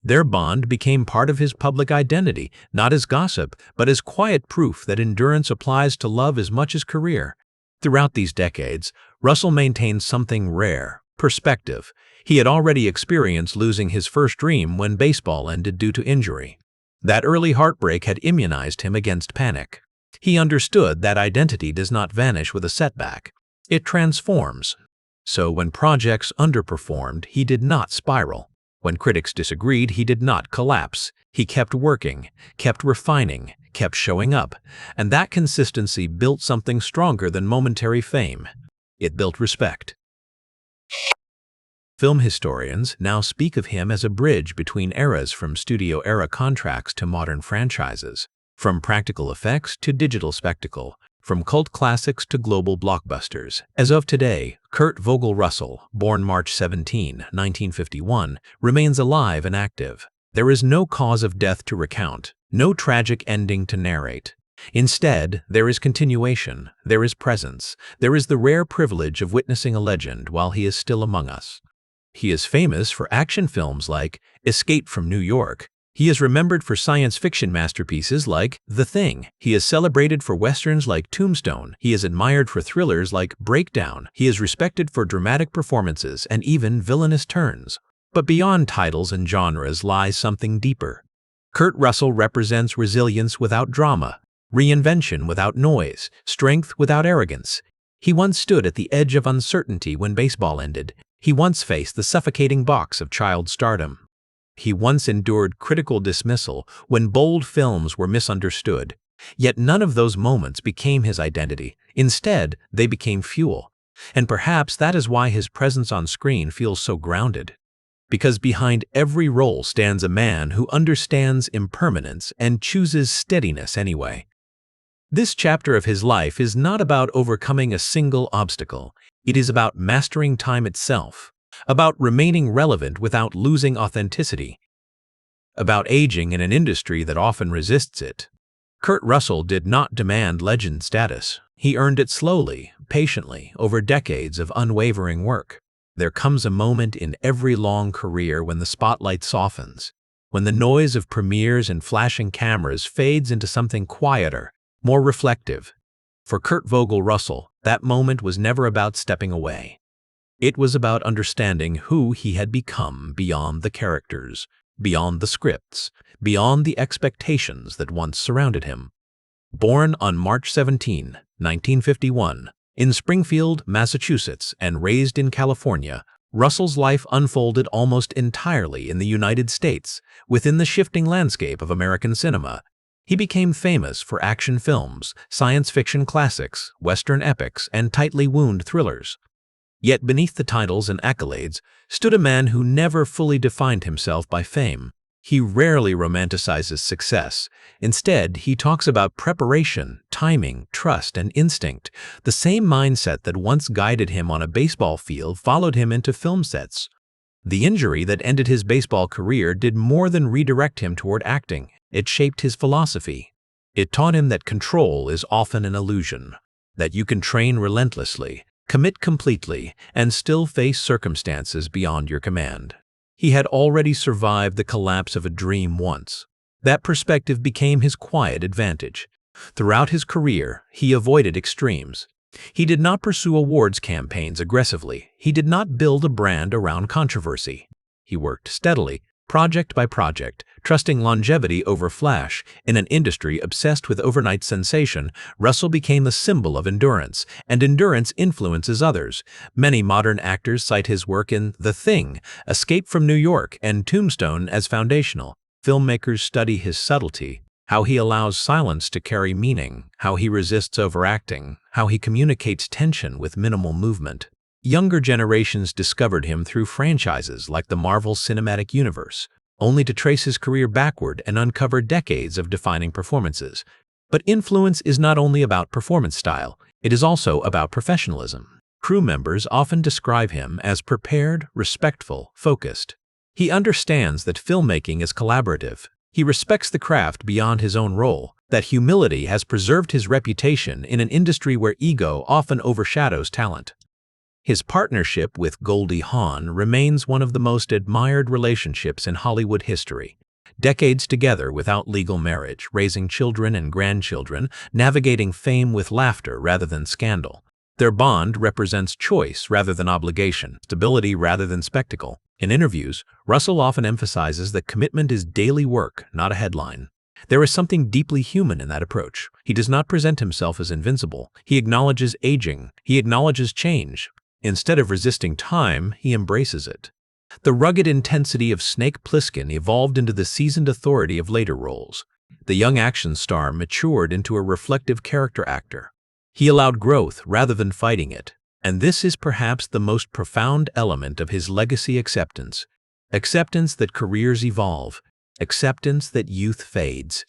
Their bond became part of his public identity, not as gossip, but as quiet proof that endurance applies to love as much as career. Throughout these decades, Russell maintained something rare: perspective. He had already experienced losing his first dream when baseball ended due to injury. That early heartbreak had immunized him against panic. He understood that identity does not vanish with a setback. It transforms. So when projects underperformed, he did not spiral. When critics disagreed, he did not collapse. He kept working, kept refining, kept showing up, and that consistency built something stronger than momentary fame. It built respect. Film historians now speak of him as a bridge between eras, from studio-era contracts to modern franchises, from practical effects to digital spectacle, from cult classics to global blockbusters. As of today, Kurt Vogel Russell, born March 17, 1951, remains alive and active. There is no cause of death to recount, no tragic ending to narrate. Instead, there is continuation, there is presence, there is the rare privilege of witnessing a legend while he is still among us. He is famous for action films like Escape from New York, He is remembered for science fiction masterpieces like The Thing. He is celebrated for westerns like Tombstone. He is admired for thrillers like Breakdown. He is respected for dramatic performances and even villainous turns. But beyond titles and genres lies something deeper. Kurt Russell represents resilience without drama, reinvention without noise, strength without arrogance. He once stood at the edge of uncertainty when baseball ended. He once faced the suffocating box of child stardom. He once endured critical dismissal when bold films were misunderstood. Yet none of those moments became his identity. Instead, they became fuel. And perhaps that is why his presence on screen feels so grounded. Because behind every role stands a man who understands impermanence and chooses steadiness anyway. This chapter of his life is not about overcoming a single obstacle. It is about mastering time itself, about remaining relevant without losing authenticity, about aging in an industry that often resists it. Kurt Russell did not demand legend status. He earned it slowly, patiently, over decades of unwavering work. There comes a moment in every long career when the spotlight softens, when the noise of premieres and flashing cameras fades into something quieter, more reflective. For Kurt Vogel Russell, that moment was never about stepping away. It was about understanding who he had become beyond the characters, beyond the scripts, beyond the expectations that once surrounded him. Born on March 17, 1951, in Springfield, Massachusetts, and raised in California, Russell's life unfolded almost entirely in the United States, within the shifting landscape of American cinema. He became famous for action films, science fiction classics, Western epics, and tightly wound thrillers. Yet beneath the titles and accolades stood a man who never fully defined himself by fame. He rarely romanticizes success. Instead, he talks about preparation, timing, trust, and instinct. The same mindset that once guided him on a baseball field followed him into film sets. The injury that ended his baseball career did more than redirect him toward acting. It shaped his philosophy. It taught him that control is often an illusion, that you can train relentlessly, commit completely, and still face circumstances beyond your command. He had already survived the collapse of a dream once. That perspective became his quiet advantage. Throughout his career, he avoided extremes. He did not pursue awards campaigns aggressively. He did not build a brand around controversy. He worked steadily, project by project, trusting longevity over flash. In an industry obsessed with overnight sensation, Russell became a symbol of endurance, and endurance influences others. Many modern actors cite his work in The Thing, Escape from New York, and Tombstone as foundational. Filmmakers study his subtlety, how he allows silence to carry meaning, how he resists overacting, how he communicates tension with minimal movement. Younger generations discovered him through franchises like the Marvel Cinematic Universe, only to trace his career backward and uncover decades of defining performances. But influence is not only about performance style, it is also about professionalism. Crew members often describe him as prepared, respectful, focused. He understands that filmmaking is collaborative. He respects the craft beyond his own role. That humility has preserved his reputation in an industry where ego often overshadows talent. His partnership with Goldie Hawn remains one of the most admired relationships in Hollywood history. Decades together without legal marriage, raising children and grandchildren, navigating fame with laughter rather than scandal. Their bond represents choice rather than obligation, stability rather than spectacle. In interviews, Russell often emphasizes that commitment is daily work, not a headline. There is something deeply human in that approach. He does not present himself as invincible. He acknowledges aging. He acknowledges change. Instead of resisting time, he embraces it. The rugged intensity of Snake Plissken evolved into the seasoned authority of later roles. The young action star matured into a reflective character actor. He allowed growth rather than fighting it. And this is perhaps the most profound element of his legacy: acceptance. Acceptance that careers evolve. Acceptance that youth fades.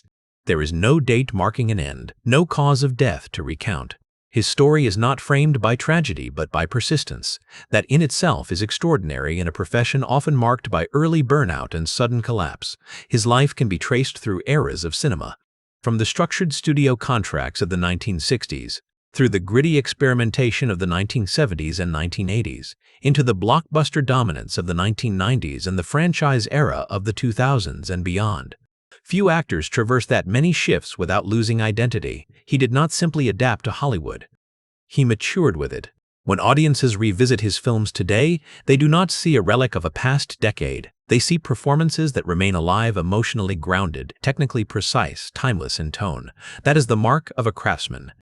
There is no date marking an end, no cause of death to recount. His story is not framed by tragedy but by persistence. That in itself is extraordinary in a profession often marked by early burnout and sudden collapse. His life can be traced through eras of cinema. From the structured studio contracts of the 1960s through the gritty experimentation of the 1970s and 1980s, into the blockbuster dominance of the 1990s and the franchise era of the 2000s and beyond. Few actors traverse that many shifts without losing identity. He did not simply adapt to Hollywood. He matured with it. When audiences revisit his films today, they do not see a relic of a past decade. They see performances that remain alive, emotionally grounded, technically precise, timeless in tone. That is the mark of a craftsman.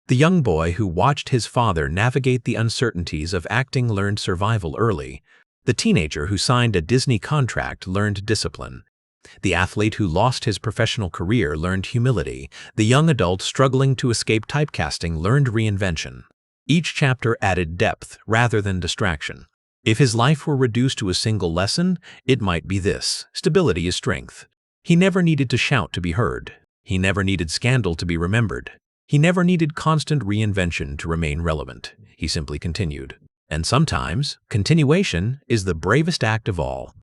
The young boy who watched his father navigate the uncertainties of acting learned survival early. The teenager who signed a Disney contract learned discipline. The athlete who lost his professional career learned humility. The young adult struggling to escape typecasting learned reinvention. Each chapter added depth rather than distraction. If his life were reduced to a single lesson, it might be this: stability is strength. He never needed to shout to be heard. He never needed scandal to be remembered. He never needed constant reinvention to remain relevant. He simply continued. And sometimes, continuation is the bravest act of all.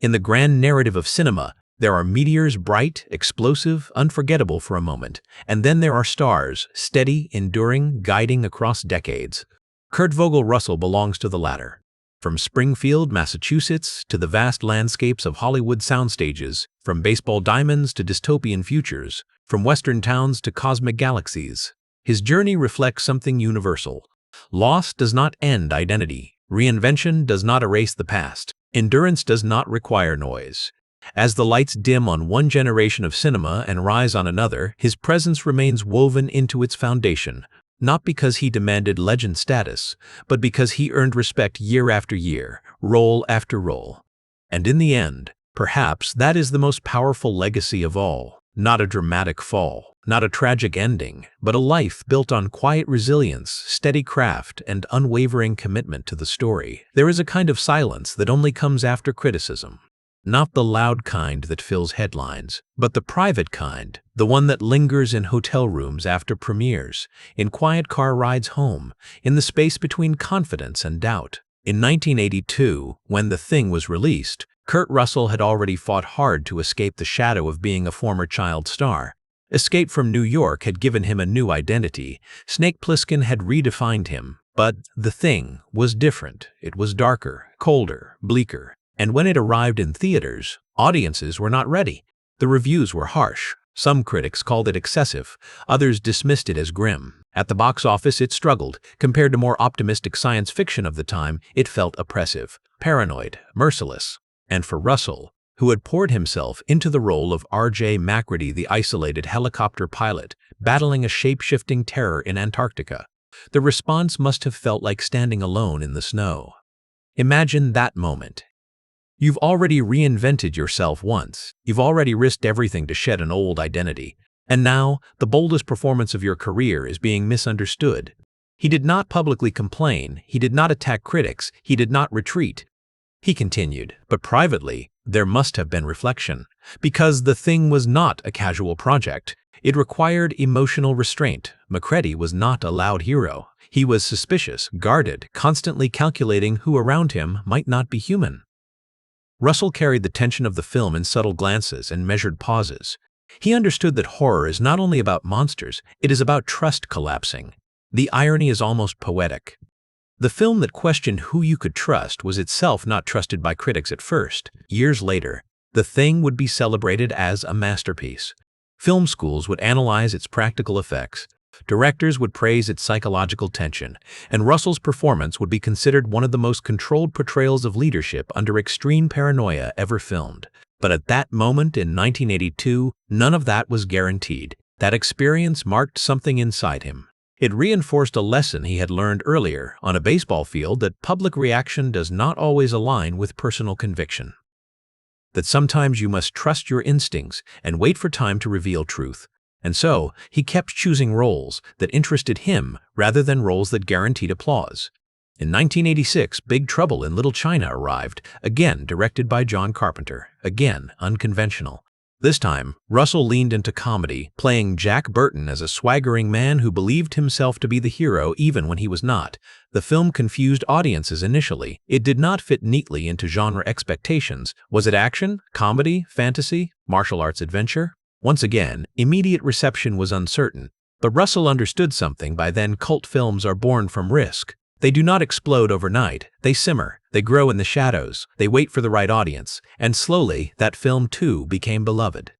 In the grand narrative of cinema, there are meteors, bright, explosive, unforgettable for a moment, and then there are stars, steady, enduring, guiding across decades. Kurt Vogel Russell belongs to the latter. From Springfield, Massachusetts, to the vast landscapes of Hollywood soundstages, from baseball diamonds to dystopian futures, from western towns to cosmic galaxies, his journey reflects something universal. Loss does not end identity. Reinvention does not erase the past. Endurance does not require noise. As the lights dim on one generation of cinema and rise on another, his presence remains woven into its foundation, not because he demanded legend status, but because he earned respect year after year, role after role. And in the end, perhaps that is the most powerful legacy of all. Not a dramatic fall, not a tragic ending, but a life built on quiet resilience, steady craft, and unwavering commitment to the story. There is a kind of silence that only comes after criticism. Not the loud kind that fills headlines, but the private kind, the one that lingers in hotel rooms after premieres, in quiet car rides home, in the space between confidence and doubt. In 1982, when The Thing was released, Kurt Russell had already fought hard to escape the shadow of being a former child star. Escape from New York had given him a new identity. Snake Plissken had redefined him. But The Thing was different. It was darker, colder, bleaker. And when it arrived in theaters, audiences were not ready. The reviews were harsh. Some critics called it excessive. Others dismissed it as grim. At the box office, it struggled. Compared to more optimistic science fiction of the time, it felt oppressive, paranoid, merciless. And for Russell, who had poured himself into the role of R.J. MacReady, the isolated helicopter pilot, battling a shape-shifting terror in Antarctica, the response must have felt like standing alone in the snow. Imagine that moment. You've already reinvented yourself once. You've already risked everything to shed an old identity. And now, the boldest performance of your career is being misunderstood. He did not publicly complain. He did not attack critics. He did not retreat. He continued, but privately, there must have been reflection. Because The Thing was not a casual project. It required emotional restraint. MacReady was not a loud hero. He was suspicious, guarded, constantly calculating who around him might not be human. Russell carried the tension of the film in subtle glances and measured pauses. He understood that horror is not only about monsters, it is about trust collapsing. The irony is almost poetic. The film that questioned who you could trust was itself not trusted by critics at first. Years later, The Thing would be celebrated as a masterpiece. Film schools would analyze its practical effects. Directors would praise its psychological tension, and Russell's performance would be considered one of the most controlled portrayals of leadership under extreme paranoia ever filmed. But at that moment in 1982, none of that was guaranteed. That experience marked something inside him. It reinforced a lesson he had learned earlier on a baseball field, that public reaction does not always align with personal conviction. That sometimes you must trust your instincts and wait for time to reveal truth. And so, he kept choosing roles that interested him rather than roles that guaranteed applause. In 1986, Big Trouble in Little China arrived, again directed by John Carpenter, again unconventional. This time, Russell leaned into comedy, playing Jack Burton as a swaggering man who believed himself to be the hero even when he was not. The film confused audiences initially. It did not fit neatly into genre expectations. Was it action, comedy, fantasy, martial arts adventure? Once again, immediate reception was uncertain. But Russell understood something by then. Cult films are born from risk. They do not explode overnight. They simmer. They grow in the shadows. They wait for the right audience. And slowly, that film too became beloved.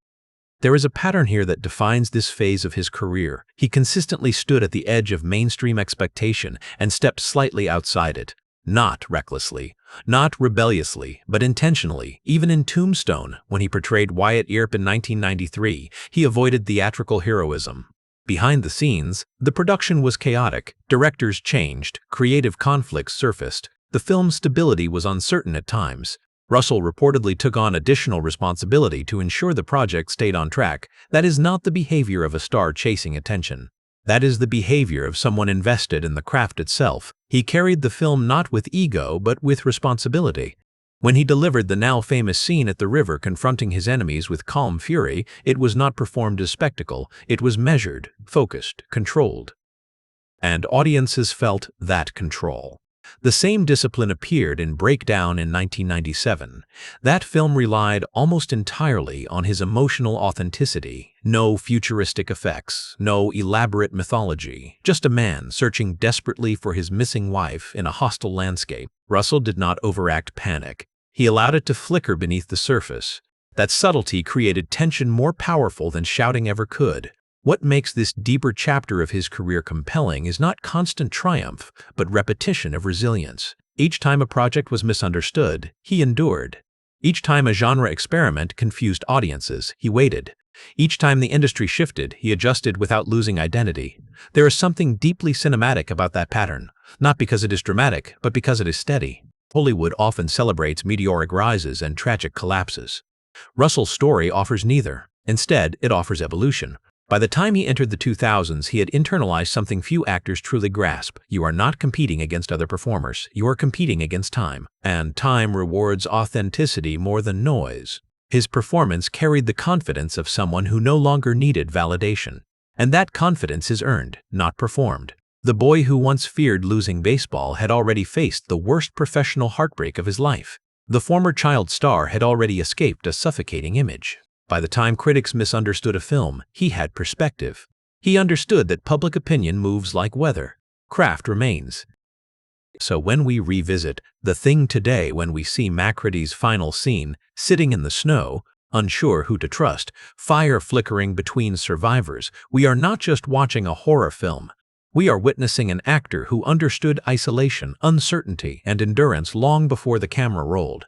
There is a pattern here that defines this phase of his career. He consistently stood at the edge of mainstream expectation and stepped slightly outside it. Not recklessly, not rebelliously, but intentionally. Even in Tombstone, when he portrayed Wyatt Earp in 1993, he avoided theatrical heroism. Behind the scenes, the production was chaotic, directors changed, creative conflicts surfaced. The film's stability was uncertain at times. Russell reportedly took on additional responsibility to ensure the project stayed on track. That is not the behavior of a star chasing attention. That is the behavior of someone invested in the craft itself. He carried the film not with ego, but with responsibility. When he delivered the now famous scene at the river confronting his enemies with calm fury, it was not performed as spectacle. It was measured, focused, controlled. And audiences felt that control. The same discipline appeared in Breakdown in 1997. That film relied almost entirely on his emotional authenticity. No futuristic effects, no elaborate mythology, just a man searching desperately for his missing wife in a hostile landscape. Russell did not overact panic. He allowed it to flicker beneath the surface. That subtlety created tension more powerful than shouting ever could. What makes this deeper chapter of his career compelling is not constant triumph, but repetition of resilience. Each time a project was misunderstood, he endured. Each time a genre experiment confused audiences, he waited. Each time the industry shifted, he adjusted without losing identity. There is something deeply cinematic about that pattern, not because it is dramatic, but because it is steady. Hollywood often celebrates meteoric rises and tragic collapses. Russell's story offers neither. Instead, it offers evolution. By the time he entered the 2000s, he had internalized something few actors truly grasp. You are not competing against other performers. You are competing against time. And time rewards authenticity more than noise. His performance carried the confidence of someone who no longer needed validation. And that confidence is earned, not performed. The boy who once feared losing baseball had already faced the worst professional heartbreak of his life. The former child star had already escaped a suffocating image. By the time critics misunderstood a film, he had perspective. He understood that public opinion moves like weather. Craft remains. So when we revisit The Thing today, when we see Macready's final scene, sitting in the snow, unsure who to trust, fire flickering between survivors, we are not just watching a horror film. We are witnessing an actor who understood isolation, uncertainty, and endurance long before the camera rolled.